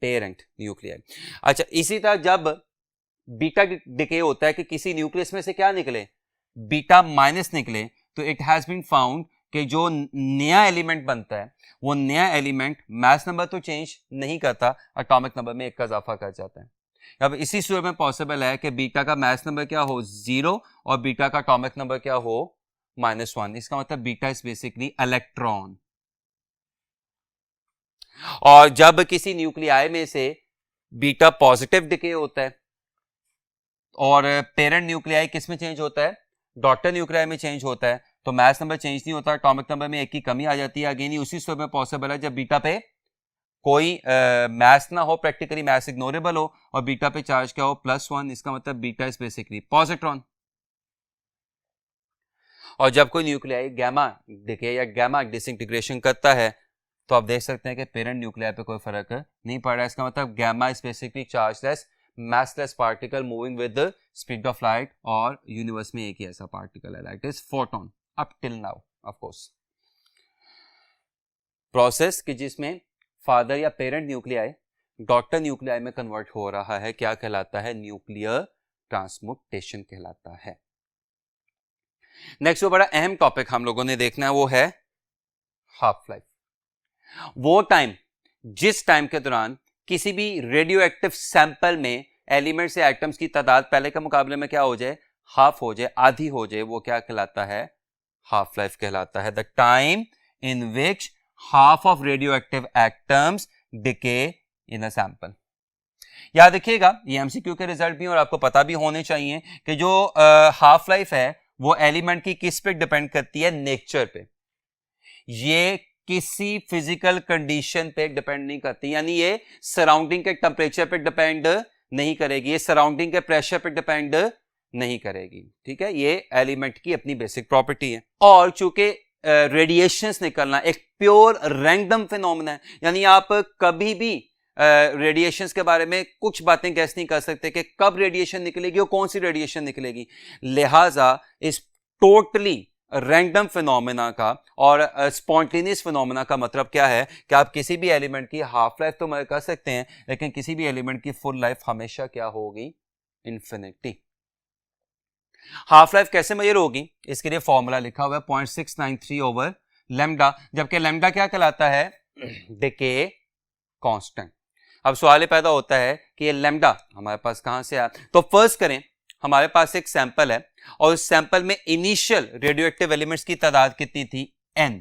पेरेंट न्यूक्लियाई। अच्छा, इसी तरह जब बीटा डिके होता है कि किसी न्यूक्लियस में से क्या निकले, बीटा माइनस निकले, तो इट हैज बीन फाउंड कि जो नया एलिमेंट बनता है वो नया एलिमेंट मास नंबर तो चेंज नहीं करता, एटॉमिक नंबर में 1 का इजाफा कर जाता है। अब इसी सूरत में पॉसिबल है कि बीटा का मास नंबर क्या हो 0 और बीटा का एटॉमिक नंबर क्या हो -1। इसका मतलब बीटा इज बेसिकली इलेक्ट्रॉन। और जब किसी न्यूक्लियाई में से बीटा पॉजिटिव डिके होता है और पेरेंट न्यूक्लियाई किस में चेंज होता है, डॉटर न्यूक्लियाई में चेंज होता है, तो मास नंबर चेंज नहीं होता, एटॉमिक नंबर में 1 की कमी आ जाती है। अगेन उसी सूरत में पॉसिबल है जब बीटा पे कोई मास ना हो, प्रैक्टिकली मास इग्नोरेबल हो, और बीटा पे चार्ज क्या हो +1। इसका मतलब बीटा इज बेसिकली पॉजिट्रॉन। और जब कोई न्यूक्लियाई गैमा डिके या गैमा डिसइंटीग्रेशन करता है तो आप देख सकते हैं कि पेरेंट न्यूक्लियाई पे कोई फर्क नहीं पड़ रहा है। इसका मतलब gamma is basically chargeless massless particle moving with the speed of light, और यूनिवर्स में एक ही ऐसा पार्टिकल है, that is photon up till now. Of course process कि जिसमें फादर या पेरेंट न्यूक्लियाई डॉटर न्यूक्लियाई में कन्वर्ट हो रहा है क्या कहलाता है, न्यूक्लियर ट्रांसमुटेशन कहलाता है। नेक्स्ट जो बड़ा अहम टॉपिक हम लोगों ने देखना है वो है हाफ लाइफ। वो टाइम जिस टाइम के दौरान किसी भी रेडियो एक्टिव सैंपल में एलिमेंट्स या एटम्स की तादाद पहले के मुकाबले में क्या हो जाए, हाफ हो जाए, आधी हो जाए, वो क्या कहलाता है, हाफ लाइफ कहलाता है। The time in which half of radio active atoms decay in a sample. याद रखिएगा ये एमसीक्यू के रिजल्ट भी और आपको पता भी होने चाहिए कि जो हाफ लाइफ है वो एलिमेंट की किस पे डिपेंड करती है, नेचर पे। ये किसी फिजिकल कंडीशन पे डिपेंड नहीं करती, यानी ये सराउंडिंग के टेम्परेचर पे डिपेंड नहीं करेगी, ये सराउंडिंग के प्रेशर पे डिपेंड नहीं करेगी। ठीक है, ये एलिमेंट की अपनी बेसिक प्रॉपर्टी है। और चूंकि रेडिएशंस निकलना एक प्योर रैंडम फिनोमेना है, यानी आप कभी भी रेडिएशंस के बारे में कुछ बातें गैस नहीं कर सकते कि कब रेडिएशन निकलेगी और कौन सी रेडिएशन निकलेगी। लिहाजा इस टोटली रैंडम फिनोमेना का और स्पॉन्टेनियस फिनोमेना का मतलब क्या है कि आप किसी भी एलिमेंट की हाफ लाइफ तो मेजर कर सकते हैं, लेकिन किसी भी एलिमेंट की फुल लाइफ हमेशा क्या होगी, इन्फिनिटी। हाफ लाइफ कैसे मेजर होगी, इसके लिए फॉर्मूला लिखा हुआ है 0.693 ओवर लैम्डा, जबकि लैम्डा क्या कहलाता है, डिके कांस्टेंट। अब सवाल पैदा होता है कि ये लैम्डा हमारे पास कहां से आया। तो फर्स्ट करें, हमारे पास एक सैंपल है और उस सैंपल में इनिशियल रेडियोएक्टिव एलिमेंट्स की तादाद कितनी थी, n।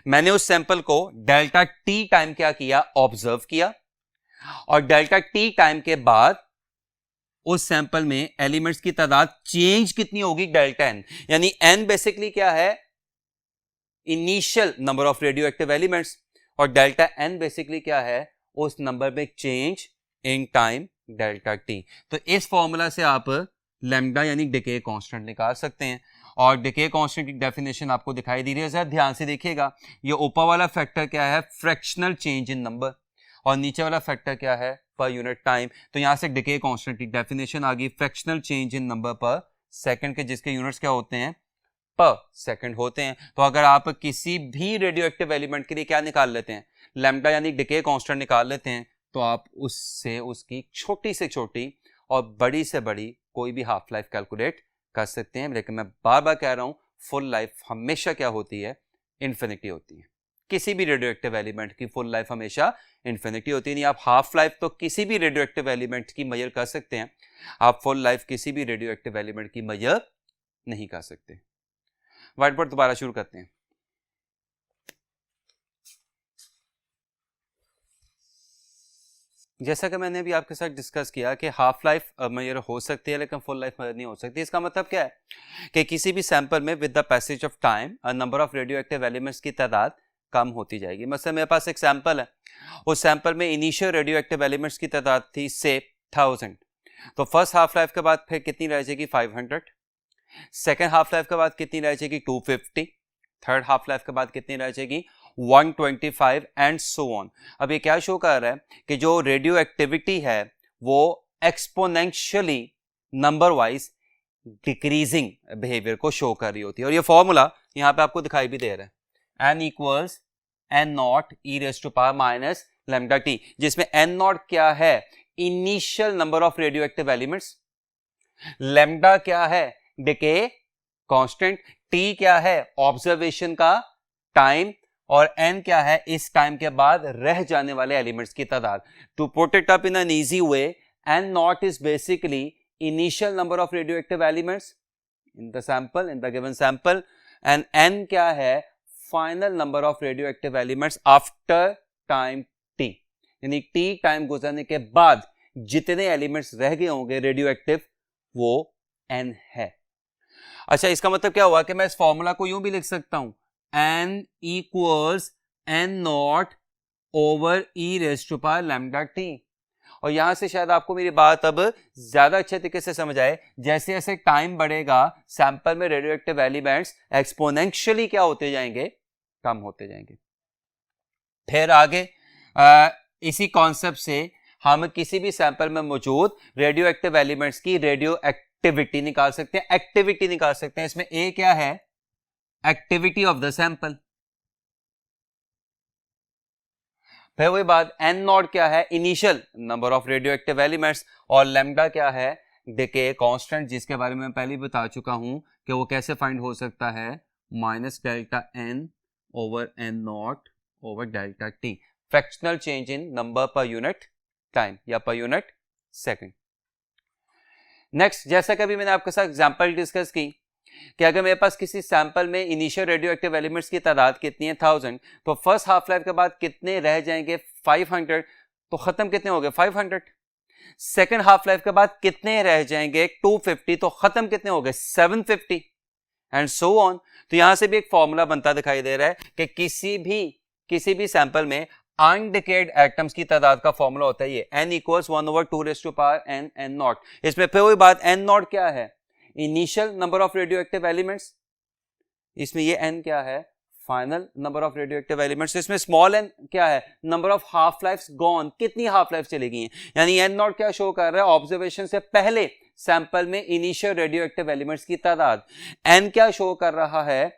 मैंने उस सैंपल को डेल्टा टी टाइम क्या किया, ऑब्जर्व किया, और डेल्टा टी टाइम के बाद उस सैंपल में एलिमेंट्स की तादाद चेंज कितनी होगी, डेल्टा n। यानी n बेसिकली क्या है, initial number of radioactive elements, और डेल्टा n बेसिकली क्या है, उस नंबर में change in time delta T. तो इस फॉर्मूला से आप लैम्डा यानी डिके कांस्टेंट निकाल सकते हैं। और डिके कांस्टेंट की डेफिनेशन आपको दिखाई दे रही है, जरा ध्यान से देखिएगा। ये ऊपर वाला फैक्टर क्या है, फ्रैक्शनल चेंज इन नंबर, और नीचे वाला फैक्टर क्या है, पर यूनिट टाइम। तो यहां से डिके कांस्टेंट की डेफिनेशन आ गई, फ्रैक्शनल चेंज इन नंबर पर सेकंड के, जिसके यूनिट्स क्या होते हैं, पर सेकंड होते हैं। तो अगर आप किसी भी रेडियोएक्टिव एलिमेंट के लिए क्या निकाल लेते हैं, लैम्डा यानी डिके कांस्टेंट निकाल लेते हैं, तो आप उससे उसकी छोटी से छोटी और बड़ी से बड़ी कोई भी हाफ लाइफ कैलकुलेट कर सकते हैं। लेकिन मैं बार बार कह रहा हूं, फुल लाइफ हमेशा क्या होती है, इन्फिनिटी होती है। किसी भी रेडियोएक्टिव एलिमेंट की फुल लाइफ हमेशा इन्फिनिटी होती है। नहीं, आप हाफ लाइफ तो किसी भी रेडियोएक्टिव एलिमेंट की मेजर कर सकते हैं, आप फुल लाइफ किसी भी रेडियोएक्टिव एलिमेंट की मेजर नहीं कर सकते। व्हाइट बोर्ड दोबारा शुरू करते हैं। जैसा कि मैंने अभी आपके साथ डिस्कस किया कि हाफ लाइफ मेजर हो सकती है लेकिन फुल लाइफ मेजर नहीं हो सकती। इसका मतलब क्या है कि किसी भी सैंपल में with the passage of time number of radioactive elements की तादाद कम होती जाएगी। मतलब मेरे पास एक सैंपल है, उस सैंपल में इनिशियल रेडियोएक्टिव एलिमेंट्स की तादाद थी से 1000, तो फर्स्ट हाफ लाइफ के बाद फिर कितनी रह जाएगी 500, सेकेंड हाफ लाइफ के बाद कितनी रह जाएगी 250, थर्ड हाफ लाइफ के बाद कितनी रह जाएगी 125 एंड सो ऑन। अब ये क्या शो कर रहा है कि जो रेडियो एक्टिविटी है वो exponentially number wise decreasing behaviour को शो कर रही होती है। और ये फॉर्मूला यहां पे आपको दिखाई भी दे रहा है, n equals n not e raise to power minus lambda t, जिसमें n नॉट क्या है initial number of radioactive elements, lambda क्या है डिके कांस्टेंट, टी क्या है ऑब्जर्वेशन का टाइम, और n क्या है इस टाइम के बाद रह जाने वाले एलिमेंट्स की तादाद। To put it up in an easy way, n not is basically initial number of radioactive elements in the sample, in the given sample, and n क्या है final number of radioactive elements after time t, यानी t टाइम गुजरने के बाद जितने elements रह गए होंगे रेडियोएक्टिव वो n है। अच्छा, इसका मतलब क्या हुआ कि मैं इस फॉर्मूला को यूं भी लिख सकता हूं, n equals n not over e raise to power lambda t. और यहां से शायद आपको मेरी बात अब ज्यादा अच्छे तरीके से समझ आए। जैसे जैसे टाइम बढ़ेगा सैंपल में रेडियोएक्टिव एलिमेंट्स एक्सपोनेंशियली क्या होते जाएंगे, कम होते जाएंगे। फिर आगे इसी कॉन्सेप्ट से हम किसी भी सैंपल में मौजूद रेडियोएक्टिव एलिमेंट्स की रेडियो एक्टिविटी निकाल सकते हैं, एक्टिविटी निकाल सकते हैं। इसमें ए क्या है एक्टिविटी ऑफ द सैंपल, फिर वही बात n नॉट क्या है initial number of radioactive elements, और लैम्डा क्या है डिके कांस्टेंट, जिसके बारे में मैं पहले ही बता चुका हूं कि वो कैसे फाइंड हो सकता है minus delta n over n not over delta t, fractional change in number per unit time या पर यूनिट सेकंड। नेक्स्ट, जैसा कि अभी मैंने आपके साथ एग्जांपल डिस्कस की कि अगर मेरे पास किसी सैंपल में इनिशियल रेडियोएक्टिव एलिमेंट्स की तादाद कितनी है 1000, तो फर्स्ट हाफ लाइफ के बाद कितने रह जाएंगे 500, तो खत्म कितने हो गए 500। सेकंड हाफ लाइफ के बाद कितने रह जाएंगे 250, तो खत्म कितने हो गए 750 एंड सो ऑन। तो यहां से भी एक फॉर्मूला बनता दिखाई दे रहा है कि किसी भी सैंपल में अनडिकेड एटम्स की तादाद का फॉर्मूला होता है ये n equals 1 over 2 raise to power n naught. इसमें फिर वही बात n नॉट क्या है initial number of radioactive elements, इसमें ये n क्या है final number of radioactive elements, इसमें स्मॉल n क्या है number of half lives gone, कितनी हाफ लाइफ चली गई हैं। यानी n नॉट क्या शो कर रहा है ऑब्जर्वेशन से पहले सैंपल में इनिशियल रेडियोएक्टिव एलिमेंट्स की तादाद, n क्या शो कर रहा है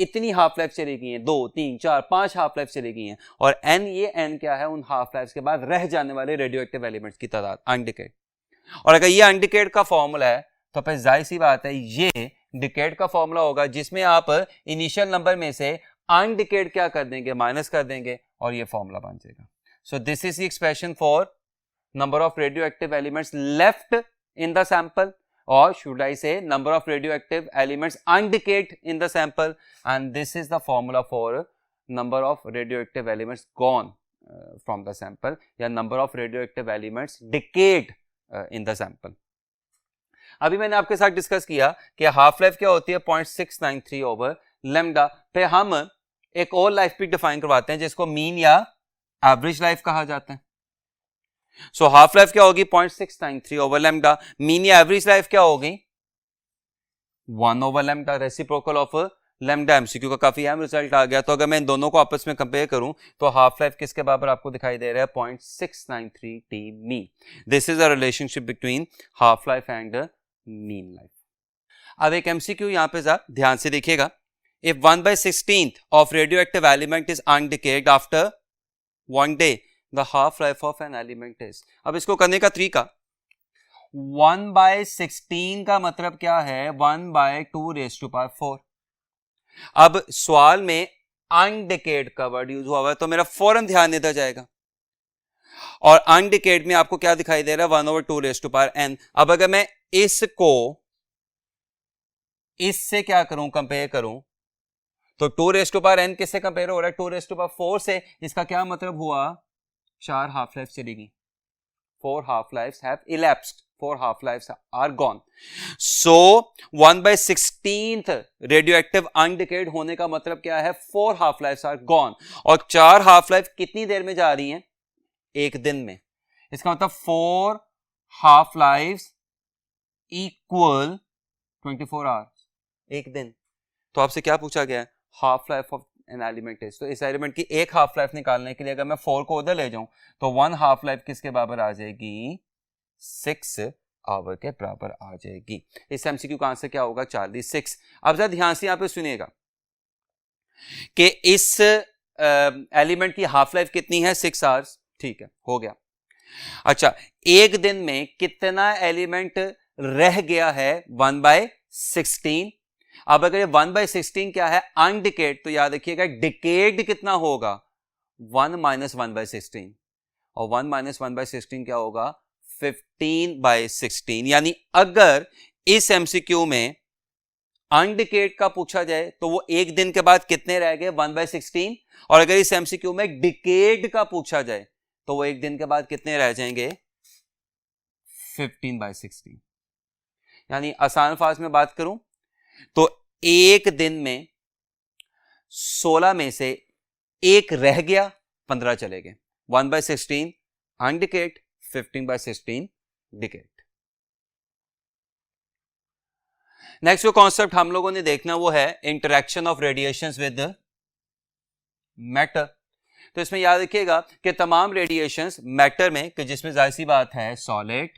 इतनी हाफ लाइफ चली गई हैं 2 3 4 5 हाफ लाइफ चली गई हैं, और n ये n क्या है उन हाफ लाइफ के बाद रह जाने वाले रेडियोएक्टिव एलिमेंट्स की तादाद अनडिकेड। और अगर ये अनडिकेड का फॉर्मूला है तो फिर जाहिर सी बात है ये डिकेड का फॉर्मूला होगा जिसमें आप इनिशियल नंबर में से अनडिकेड क्या कर देंगे माइनस कर देंगे और ये फॉर्मूला बन जाएगा। So this is the expression for number of radioactive elements left in the sample, or should I say number of radioactive elements undecayed in the sample, and this is the formula for number of radioactive elements gone from the sample या number of radioactive elements decayed in the sample। अभी मैंने आपके साथ discuss किया कि half life क्या होती है 0.693 ओवर लैम्डा। पे हम एक और लाइफ पीक डिफाइन करवाते हैं जिसको मीन या एवरेज लाइफ कहा जाता है। सो हाफ लाइफ क्या होगी 0.693 ओवर लैम्डा, मीन या एवरेज लाइफ क्या होगी 1 over lambda, reciprocal of lambda. MCQ का काफी अहम रिजल्ट आ गया। तो अगर मैं इन दोनों को आपस में कंपेयर करूं तो हाफ लाइफ किसके बराबर आपको दिखाई दे रहा है 0.693 T mean. This is a relationship between half life and mean life. अब एक एमसीक्यू यहां पे ध्यान से देखिएगा, if 1/16 of radioactive element is undecayed after 1 day, the half life of an element is। अब इसको करने का तरीका 1/16 का मतलब क्या है 1/2 raised to power 4। अब सवाल में अनडिकेड का वर्ड यूज हुआ हुआ है, तो मेरा फौरन ध्यान इधर जाएगा। और अनडिकेड में आपको क्या दिखाई दे रहा है, 1/2n। अब अगर मैं इसको इससे क्या करूं, कंपेयर करूं, तो 2n किससे कंपेयर हो रहा है, 2⁴ से। इसका क्या मतलब हुआ, 4 हाफ लाइफ चलेगी, 4 half lives have elapsed, 4 half lives are gone. So 1/16th radioactive undecayed होने का मतलब क्या है, 4 half lives are gone। और 4 half life कितनी देर में जा रही हैं, एक दिन में। इसका मतलब 4 half lives equal 24 hours, एक दिन। तो आपसे क्या पूछा गया है, half life of an element is. तो इस एलिमेंट की एक हाफ लाइफ निकालने के लिए अगर मैं 4 को उधर ले जाऊं तो 1 हाफ लाइफ किसके बराबर आ जाएगी, 6 आवर के बराबर आ जाएगी। इस एमसीक्यू का आंसर क्या होगा, 46। अब जरा ध्यान से यहां पे सुनिएगा कि इस एलिमेंट की हाफ लाइफ कितनी है, 6 आवर्स, ठीक है, हो गया। अच्छा, एक दिन में कितना एलिमेंट रह गया है, 1/16। अब अगर ये 1/16 क्या है, अनडिकेड, तो याद रखिएगा डिकेड कितना होगा, 1 - 1/16, और 1 - 1/16 क्या होगा, 15/16। यानी अगर इस एमसीक्यू में अनडिकेड का पूछा जाए तो वो एक दिन के बाद कितने रह गए, 1/16। और अगर इस एमसीक्यू में डिकेड का पूछा जाए तो वो एक दिन के बाद कितने रह जाएंगे, 15/16। यानी आसान फाज में बात करूं तो एक दिन में 16 में से एक रह गया, 15 चले गए। 1/16 अनडिकेड, 15/16 डिकेड। नेक्स्ट जो कॉन्सेप्ट हम लोगों ने देखना वो है interaction of radiations with matter. तो इसमें याद रखिएगा कि तमाम रेडिएशंस मैटर में, कि जिसमें जाहिर सी बात है सॉलिड,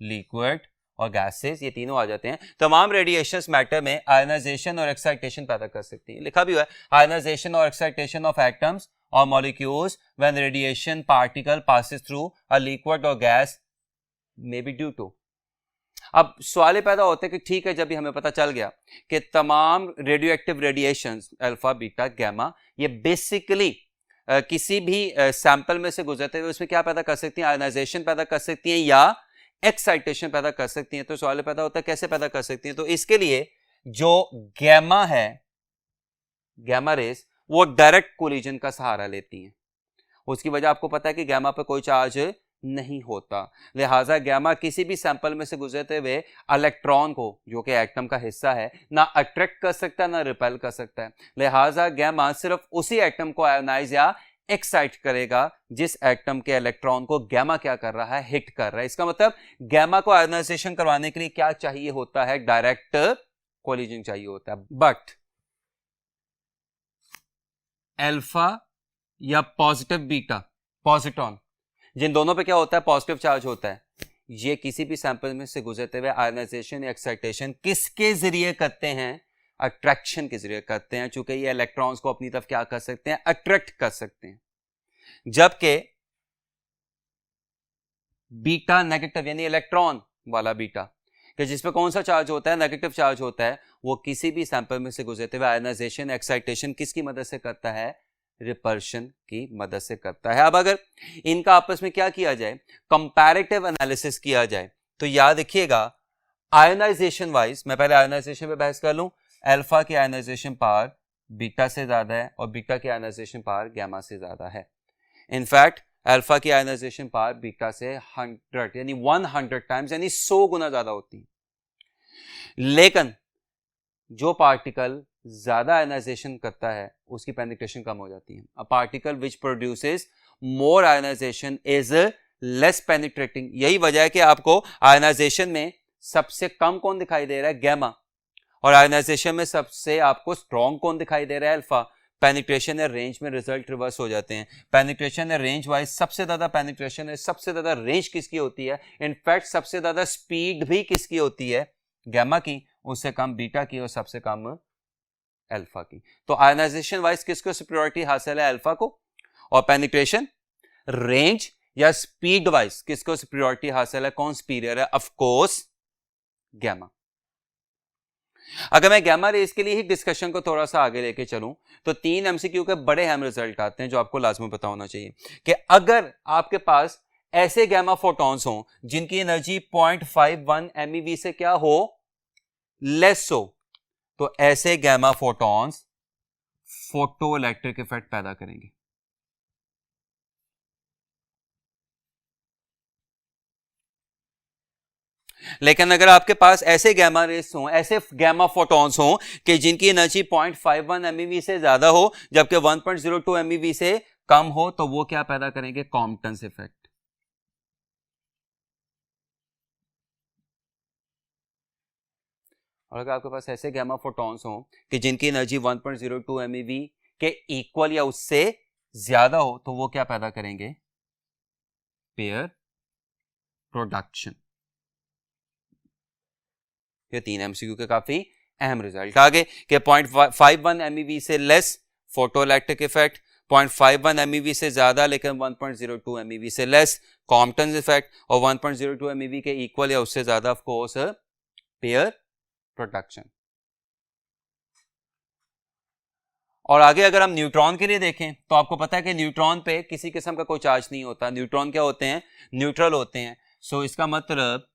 लिक्विड और गैसेस, ये तीनों आ जाते हैं। तमाम रेडिएशंस मैटर में आयनाइजेशन और एक्साइटेशन पैदा कर सकती है। लिखा भी हुआ है, आयनाइजेशन और एक्साइटेशन ऑफ एटम्स और molecules when radiation particle passes through a liquid और gas may be due to. अब सवाल पैदा होता है कि ठीक है, जब भी हमें पता चल गया कि तमाम radioactive radiations alpha, beta, gamma, ये बेसिकली किसी भी सैंपल में से गुजरते हुए उसमें क्या पैदा कर सकती हैं, आयनाइजेशन पैदा कर सकती हैं या एक्साइटेशन पैदा कर सकती हैं। तो सवाल पैदा होता है कैसे पैदा कर सकती हैं। तो इसके लिए जो गैमा है, गैमा रेस, वो डायरेक्ट कोलिजन का सहारा लेती हैं। उसकी वजह आपको पता है कि गैमा पर कोई चार्ज नहीं होता, लिहाजा गैमा किसी भी सैंपल में से गुजरते हुए इलेक्ट्रॉन को, जो कि एटम का हिस्सा है, ना अट्रैक्ट कर सकता है ना रिपेल कर सकता है। लिहाजा गैमा सिर्फ उसी एटम को आयोनाइज या एक्साइट करेगा जिस एटम के इलेक्ट्रॉन को गैमा क्या कर रहा है, हिट कर रहा है। इसका मतलब गैमा को आयोनाइजेशन करवाने के लिए क्या चाहिए होता है, डायरेक्ट कोलिजन चाहिए होता है। बट अल्फा या पॉजिटिव बीटा, पॉजिट्रॉन, जिन दोनों पे क्या होता है, पॉजिटिव चार्ज होता है, ये किसी भी सैंपल में से गुजरते हुए आयनाइजेशन या एक्साइटेशन किसके जरिए करते हैं, अट्रैक्शन के जरिए करते हैं। चूंकि ये इलेक्ट्रॉन्स को अपनी तरफ क्या कर सकते हैं, अट्रैक्ट कर सकते हैं। जबकि बीटा नेगेटिव, यानी इलेक्ट्रॉन वाला बीटा, कि जिसपे कौन सा चार्ज होता है, नेगेटिव चार्ज होता है, वो किसी भी सैंपल में से गुजरते हुए आयनाइजेशन एक्साइटेशन किसकी मदद से करता है, रिपल्शन की मदद से करता है। अब अगर इनका आपस में क्या किया जाए, कंपैरेटिव एनालिसिस किया जाए, तो याद रखिएगा आयनाइजेशन वाइज, मैं पहले आयनाइजेशन पे बहस कर लूं, अल्फा की आयनाइजेशन पावर बीटा से ज्यादा है और बीटा की आयनाइजेशन पावर गामा से ज्यादा है। इनफैक्ट अल्फा की आयनाइजेशन पावर बीटा से 100 यानी 100 टाइम्स यानी 100 गुना ज्यादा होती है। लेकिन जो पार्टिकल ज्यादा आयनाइजेशन करता है उसकी पेनिट्रेशन कम हो जाती है। A particle which produces more ionization is less penetrating. यही वजह है कि आपको आयनाइजेशन में सबसे कम कौन दिखाई दे रहा है, गैमा, और आयनाइजेशन में सबसे आपको स्ट्रॉन्ग कौन दिखाई दे रहा है, अल्फा। पेनिट्रेशन या रेंज में रिजल्ट रिवर्स हो जाते हैं। पेनिट्रेशन या रेंज वाइज सबसे ज्यादा पेनिट्रेशन है, सबसे ज्यादा रेंज किसकी होती है, इनफैक्ट सबसे ज्यादा स्पीड भी किसकी होती है, गैमा की, उससे कम बीटा की और सबसे कम अल्फा की। तो आयनाइजेशन वाइज किसको सुपीरियरिटी हासिल है, अल्फा को, और पेनिट्रेशन, रेंज या स्पीड वाइज किसको सुपीरियरिटी हासिल है, कौन सुपीरियर है, ऑफ कोर्स गैमा। अगर मैं गैमा रेज के लिए ही डिस्कशन को थोड़ा सा आगे लेके चलूं तो 3 एमसीक्यू के बड़े अहम रिजल्ट आते हैं जो आपको लाजमी पता होना चाहिए कि अगर आपके पास ऐसे गैमा फोटॉन्स हो जिनकी एनर्जी 0.51 MeV से क्या हो, लेस हो, तो ऐसे gamma photons photo electric effect पैदा करेंगे। लेकिन अगर आपके पास ऐसे गैमा रेस हो, ऐसे गैमा फोटॉन्स हो कि जिनकी एनर्जी 0.51 MeV से ज्यादा हो जबकि 1.02 MeV से कम हो, तो वो क्या पैदा करेंगे, कॉम्पटन्स इफेक्ट। और अगर आपके पास ऐसे गैमा फोटॉन्स हो कि जिनकी एनर्जी 1.02 MeV के इक्वल या उससे ज्यादा हो, तो वो क्या पैदा करेंगे, पेयर प्रोडक्शन। ये 3 एमसीक्यू के काफी अहम रिजल्ट आगे कि 0.51 MeV से less photo electric effect, 0.51 MeV से ज्यादा लेकिन 1.02 MeV से लेस कॉम्पटन्स इफेक्ट, और 1.02 MeV के इक्वल या उससे ज्यादा ऑफ कोर्स पेयर प्रोडक्शन। और आगे अगर हम न्यूट्रॉन के लिए देखें तो आपको पता है कि न्यूट्रॉन पे किसी किस्म का कोई चार्ज नहीं होता, न्यूट्रॉन क्या होते हैं, न्यूट्रल होते हैं। सो इसका मतलब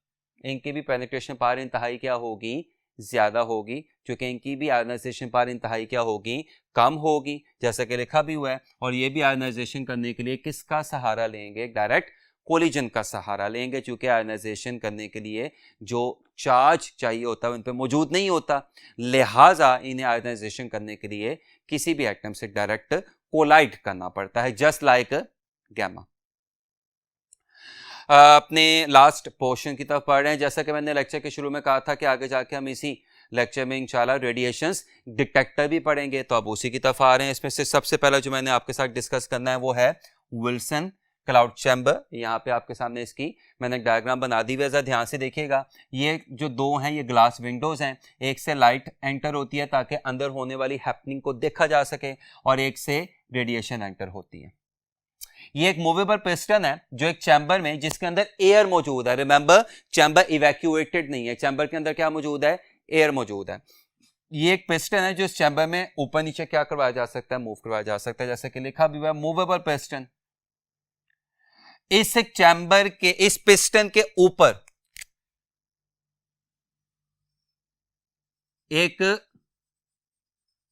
इनकी भी पेनिट्रेशन पावर इंतहाई क्या होगी, ज्यादा होगी, क्योंकि इनकी भी आयनाइजेशन पावर इंतहाई क्या होगी, कम होगी, जैसा कि लिखा भी हुआ है। और ये भी आयनाइजेशन करने के लिए किसका सहारा लेंगे, डायरेक्ट कोलिजन का सहारा लेंगे, क्योंकि आयनाइजेशन करने के लिए जो चार्ज चाहिए होता है उन पे मौजूद नहीं होता, लिहाजा इन्हें आयनाइजेशन करने के लिए किसी भी एटम से डायरेक्ट कोलाइड करना पड़ता है, जस्ट लाइक गैमा। अपने लास्ट पोर्शन की तरफ पढ़ रहे हैं। जैसा कि मैंने लेक्चर के शुरू में कहा था कि आगे जाके हम इसी लेक्चर में इंशाल्लाह रेडिएशंस डिटेक्टर भी पढ़ेंगे, तो अब उसी की तरफ आ रहे हैं। इसमें से सबसे पहला जो मैंने आपके साथ डिस्कस करना है वो है विल्सन क्लाउड चैम्बर। यहाँ पे आपके सामने इसकी मैंने डायग्राम बना दी हुई है, जरा ध्यान से देखिएगा। ये जो दो हैं ये ग्लास विंडोज हैं, एक से लाइट एंटर होती है ताकि अंदर होने वाली हैपनिंग को देखा जा सके, और एक से रेडिएशन एंटर होती है। ये एक मूवेबल पिस्टन है जो एक चैम्बर में, जिसके अंदर एयर मौजूद है। रिमेंबर, चैम्बर इवैक्यूएटेड नहीं है, चैम्बर के अंदर क्या मौजूद है, एयर मौजूद है। ये एक पिस्टन है जो इस चैम्बर में ऊपर नीचे क्या करवाया जा सकता है, मूव करवाया जा सकता है, जैसे कि लिखा भी हुआ है मूवेबल पिस्टन। इस चैम्बर के, इस पिस्टन के ऊपर एक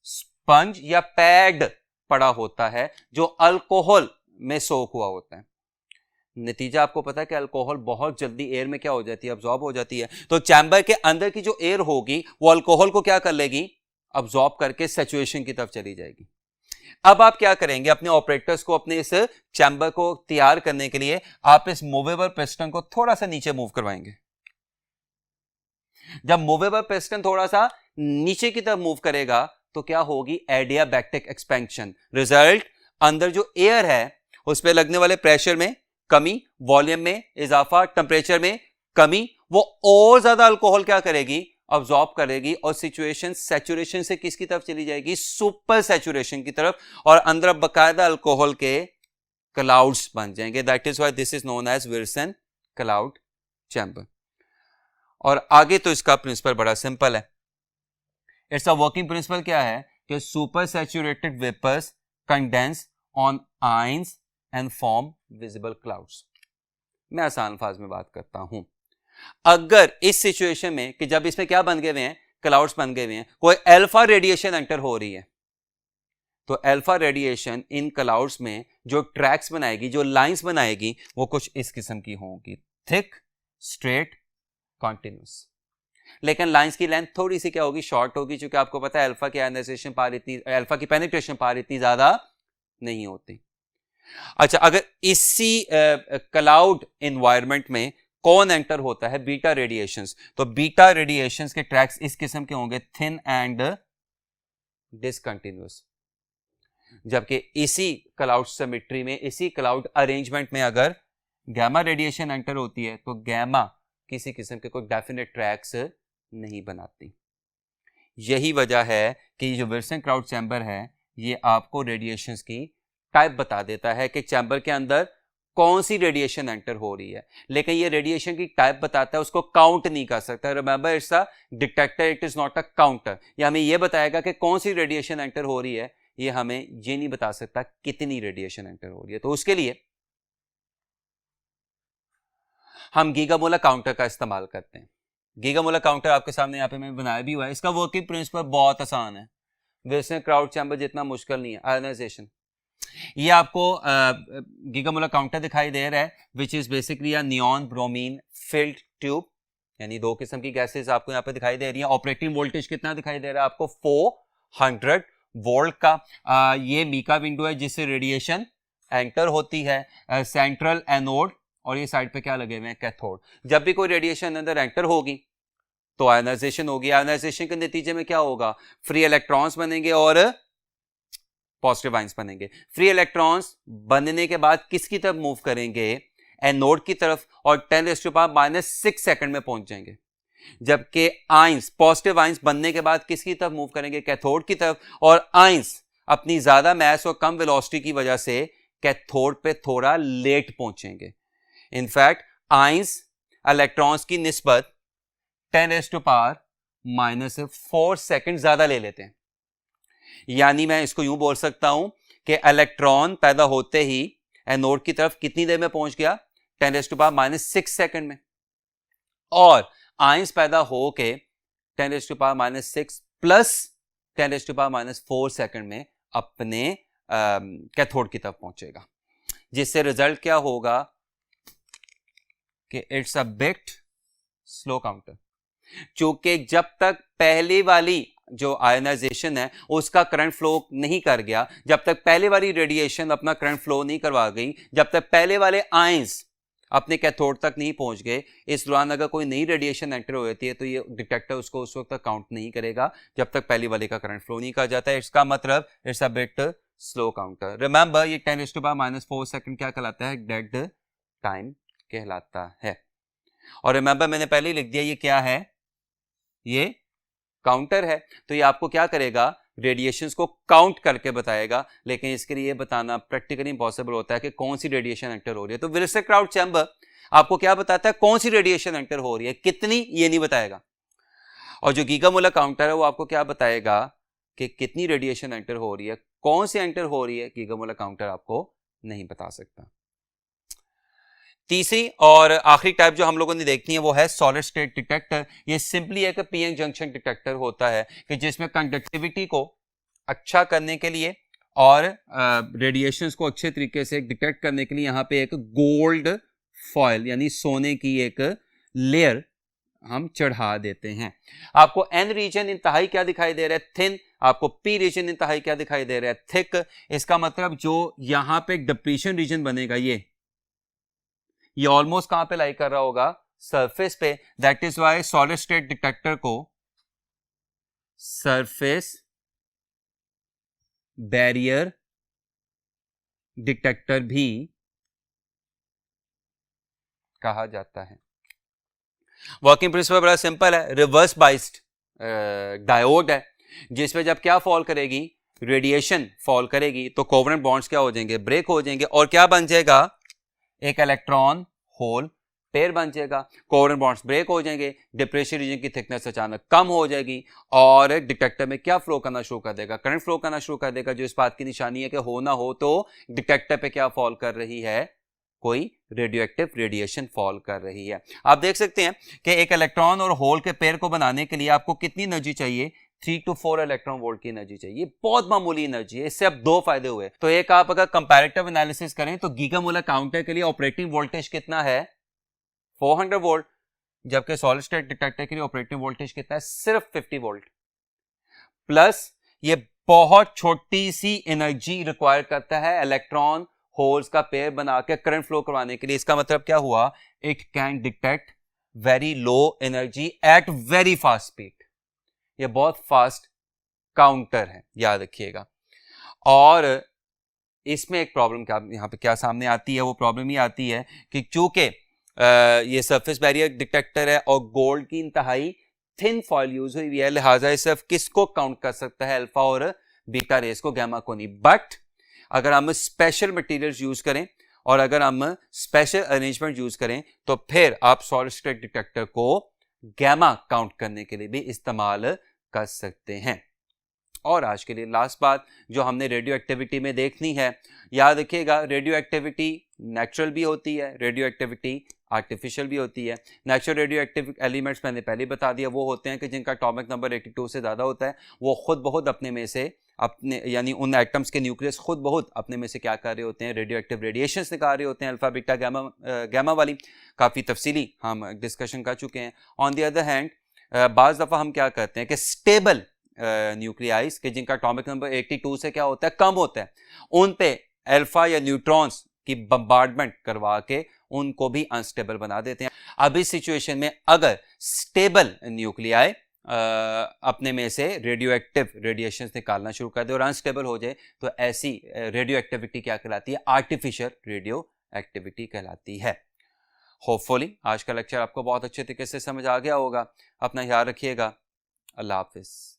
स्पंज या पैड पड़ा होता है जो अल्कोहल में सोक हुआ होता है। नतीजा आपको पता है कि अल्कोहल बहुत जल्दी एयर में क्या हो जाती है, अब्जॉर्ब हो जाती है। तो चैम्बर के अंदर की जो एयर होगी वो अल्कोहल को क्या कर लेगी, अब्जॉर्ब करके सैचुरेशन की तरफ चली जाएगी। अब आप क्या करेंगे, अपने ऑपरेटर्स को अपने इस चैम्बर को तैयार करने के लिए आप इस मूवेबल पिस्टन को थोड़ा सा नीचे मूव करवाएंगे। जब मूवेबल पिस्टन थोड़ा सा नीचे की तरफ मूव करेगा तो क्या होगी, एडियाबैक्टिक एक्सपेंशन। रिजल्ट, अंदर जो एयर है उस पर लगने वाले प्रेशर में कमी, वॉल्यूम में इजाफा, टेंपरेचर में कमी, वो और ज्यादा अल्कोहल क्या करेगी, अब्सॉर्ब करेगी, और सिचुएशन सैचुरेशन से किसकी तरफ चली जाएगी, सुपर सैचुरेशन की तरफ, और अंदर बकायदा अल्कोहल के क्लाउड्स बन जाएंगे। That is why this is known as Wilson cloud chamber. और आगे तो इसका प्रिंसिपल बड़ा सिंपल है। इट्स अ वर्किंग प्रिंसिपल क्या है कि super saturated vapours condense on ions and form visible clouds. मैं आसान अल्फाज में बात करता हूं, अगर इस सिचुएशन में कि जब इसमें क्या बन गए हुए हैं, क्लाउड्स बन गए हुए हैं, कोई अल्फा रेडिएशन एंटर हो रही है, तो अल्फा रेडिएशन इन क्लाउड्स में जो ट्रैक्स बनाएगी, जो लाइंस बनाएगी, वो कुछ इस किस्म की होंगी, थिक, स्ट्रेट, कॉन्टिन्यूस। लेकिन लाइंस की लेंथ थोड़ी सी क्या होगी, शॉर्ट होगी, क्योंकि आपको पता है अल्फा की आयनाइजेशन पावर इतनी, अल्फा की पेनिट्रेशन पावर इतनी ज्यादा नहीं होती। अच्छा, अगर इसी क्लाउड एनवायरनमेंट में कौन एंटर होता है, बीटा रेडिएशंस, तो बीटा रेडिएशंस के ट्रैक्स इस किस्म के होंगे, थिन एंड डिसकंटिन्यूअस। जबकि इसी क्लाउड सिमेट्री में, इसी क्लाउड अरेंजमेंट में अगर गैमा रेडिएशन एंटर होती है तो गैमा किसी किस्म के कोई डेफिनेट ट्रैक्स नहीं बनाती। यही वजह है कि जो विल्सन क्लाउड चैम्बर है ये आपको रेडिएशंस की टाइप बता देता है कि चैम्बर के अंदर कौन सी रेडिएशन एंटर हो रही है, लेकिन ये रेडिएशन की टाइप बताता है, उसको काउंट नहीं कर सकता। Remember it's a detector, it is not a counter. ये हमें ये बताएगा कि कौन सी रेडिएशन एंटर हो रही है, ये हमें ये नहीं बता सकता कितनी रेडिएशन एंटर हो रही है। तो उसके लिए हम गीगामोलर काउंटर का इस्तेमाल करते हैं। गीगामोलर काउंटर आपके सामने यहाँ पे मैंने बनाया भी हुआ है। इसका वर्किंग प्रिंसिपल बहुत आसान है, विल्सन क्राउड चैम्बर जितना मुश्किल नहीं है। आयोनाइजेशन, ये आपको गीगामोलर काउंटर दिखाई दे रहा है, which is basically a neon bromine field tube, यानी दो किस्म की गैसेस आपको यहाँ पे दिखाई दे रही है। ऑपरेटिंग वोल्टेज कितना दिखाई दे रहा है आपको, 400 वोल्ट का। ये मीका विंडो है जिससे रेडिएशन एंटर होती है। सेंट्रल एनोड, और ये साइड पे क्या लगे हुए हैं, कैथोड। जब भी कोई रेडिएशन अंदर एंटर होगी तो आयोनाइजेशन होगी। आयोनाइजेशन के नतीजे में क्या होगा, फ्री इलेक्ट्रॉन्स बनेंगे और पॉजिटिव आयंस बनेंगे। फ्री इलेक्ट्रॉन्स बनने के बाद किसकी तरफ मूव करेंगे, एनोड की तरफ, और 10⁻⁻6 सेकंड में पहुंच जाएंगे। जबकि आयंस, पॉजिटिव आयंस बनने के बाद किसकी तरफ मूव करेंगे, कैथोड की तरफ, और आयंस अपनी ज्यादा मैस और कम वेलोसिटी की वजह से कैथोड पे थोड़ा लेट पहुंचेंगे। इनफैक्ट आयंस इलेक्ट्रॉन्स की निस्बत 10⁻⁻4 सेकंड ज्यादा ले लेते हैं। यानी मैं इसको यूं बोल सकता हूं कि इलेक्ट्रॉन पैदा होते ही एनोड की तरफ कितनी देर में पहुंच गया, 10⁻⁻6 सेकंड में, और आयंस पैदा हो के 10⁻⁻6 प्लस 10⁻⁻4 सेकंड में अपने कैथोड की तरफ पहुंचेगा, जिससे रिजल्ट क्या होगा कि it's a bit slow counter. चूंकि जब तक पहली वाली जो आयोनाइजेशन है उसका करंट फ्लो नहीं कर गया, जब तक पहले वाली रेडिएशन अपना करंट फ्लो नहीं करवा गई, जब तक पहले वाले आयंस अपने कैथोड तक नहीं पहुंच गए, इस दौरान अगर कोई नई रेडिएशन एंटर हो जाती है तो ये डिटेक्टर उसको उस वक्त तक काउंट नहीं करेगा जब तक पहली वाले का करंट फ्लो नहीं कर जाता है। इसका मतलब it's a bit slow counter. Remember ये 10⁻⁻4 सेकंड क्या कहलाता है, डेड टाइम कहलाता है। और रिमेंबर मैंने पहले ही लिख दिया ये क्या है, ये काउंटर है। तो ये आपको क्या करेगा, रेडिएशंस को काउंट करके बताएगा, लेकिन इसके लिए बताना प्रैक्टिकली इंपॉसिबल होता है कि कौन सी रेडिएशन एंटर हो रही है। तो विल्सन क्राउड चैम्बर आपको क्या बताता है, कौन सी रेडिएशन एंटर हो रही है, कितनी ये नहीं बताएगा। और जो गीगामोलर काउंटर है वो आपको क्या बताएगा कि कितनी रेडिएशन एंटर हो रही है, कौन सी एंटर हो रही है, गीगामोलर काउंटर आपको नहीं बता सकता। तीसरी और आखिरी टाइप जो हम लोगों ने देखनी है वो है सॉलिड स्टेट डिटेक्टर। ये सिंपली एक पीएन जंक्शन डिटेक्टर होता है कि जिसमें कंडक्टिविटी को अच्छा करने के लिए और रेडिएशंस को अच्छे तरीके से डिटेक्ट करने के लिए यहाँ पे एक गोल्ड फॉयल यानी सोने की एक लेयर हम चढ़ा देते हैं। आपको एन रीजन इंतहाई क्या दिखाई दे रहा है, थिन। आपको पी रीजन इंतहाई क्या दिखाई दे रहा है, थिक। इसका मतलब जो यहाँ पे एक डिप्लीशन रीजन बनेगा ये ऑलमोस्ट कहां पे लाई कर रहा होगा, सरफेस पे। That is why solid state detector को सरफेस बैरियर डिटेक्टर भी कहा जाता है। वर्किंग प्रिंसिपल बड़ा सिंपल है, रिवर्स बाइस्ड डायोड है, जिसमें जब क्या फॉल करेगी, रेडिएशन फॉल करेगी, तो कोवेलेंट बॉन्ड्स क्या हो जाएंगे, ब्रेक हो जाएंगे, और क्या बन जाएगा, एक इलेक्ट्रॉन होल पेयर बन जाएगा। कोवेलेंट बॉन्ड्स ब्रेक हो जाएंगे, डिप्रेशन रीजन की थिकनेस अचानक कम हो जाएगी, और डिटेक्टर में क्या फ्लो करना शुरू कर देगा, करंट फ्लो करना शुरू कर देगा, जो इस बात की निशानी है कि हो ना हो तो डिटेक्टर पे क्या फॉल कर रही है, कोई रेडियोएक्टिव रेडिएशन फॉल कर रही है। आप देख सकते हैं कि एक इलेक्ट्रॉन और होल के पेयर को बनाने के लिए आपको कितनी एनर्जी चाहिए, 3 to 4 इलेक्ट्रॉन वोल्ट की एनर्जी चाहिए। बहुत मामूली एनर्जी है। इससे अब दो फायदे हुए। तो एक, आप अगर कंपैरेटिव एनालिसिस करें तो गीगामोलर काउंटर के लिए ऑपरेटिंग वोल्टेज कितना है, 400 वोल्ट, जबकि सॉलिड स्टेट डिटेक्टर के लिए ऑपरेटिंग वोल्टेज कितना है, सिर्फ 50 वोल्ट। प्लस ये बहुत छोटी सी एनर्जी रिक्वायर करता है इलेक्ट्रॉन होल्स का पेयर बना के करंट फ्लो करवाने के लिए। इसका मतलब क्या हुआ, it can detect very low energy at very fast speed. ये बहुत फास्ट काउंटर है, याद रखिएगा। और इसमें एक प्रॉब्लम क्या यहां पे क्या सामने आती है, वो प्रॉब्लम ही आती है कि चूंकि ये सरफेस बैरियर डिटेक्टर है और गोल्ड की इंतहाई थिन फॉइल यूज हुई है, लिहाजा ये सिर्फ किसको काउंट कर सकता है, अल्फा और बीटा रेस को, गैमा को नहीं। बट अगर हम स्पेशल मटेरियल्स यूज करें और अगर हम स्पेशल अरेंजमेंट यूज करें तो फिर आप सॉलिड स्टेट डिटेक्टर को गैमा काउंट करने के लिए भी इस्तेमाल कर सकते हैं। और आज के लिए लास्ट बात जो हमने रेडियो एक्टिविटी में देखनी है, याद रखिएगा रेडियो एक्टिविटी नेचुरल भी होती है, रेडियो एक्टिविटी आर्टिफिशियल भी होती है। नेचुरल रेडियो एक्टिव एलिमेंट्स मैंने पहले ही बता दिया, वो होते हैं कि जिनका एटॉमिक नंबर 82 से ज़्यादा होता है, वो खुद बहुत अपने में से अपने यानी उन एटम्स के न्यूक्लियस खुद बहुत अपने में से क्या कर रहे होते हैं, रेडियो एक्टिव रेडिएशंस निकाल रहे होते हैं, अल्फा बीटा गैमा वाली काफ़ी तफसीली हम डिस्कशन कर चुके हैं। ऑन द अदर हैंड बाज़ दफ़ा हम क्या करते हैं कि स्टेबल न्यूक्लियाइज के जिनका एटॉमिक नंबर 82 से क्या होता है, कम होता है, उन पे अल्फा या न्यूट्रॉन्स की बम्बार्डमेंट करवा के उनको भी अनस्टेबल बना देते हैं। अब इस सिचुएशन में अगर स्टेबल न्यूक्लियाई अपने में से रेडियो एक्टिव रेडिएशन निकालना शुरू कर दे और अनस्टेबल हो जाए तो ऐसी रेडियो एक्टिविटी क्या कहलाती है, आर्टिफिशियल रेडियो एक्टिविटी कहलाती है। होपफुली आज का लेक्चर आपको बहुत अच्छे तरीके से समझ आ गया होगा। अपना ख्याल रखिएगा। अल्लाह हाफिज।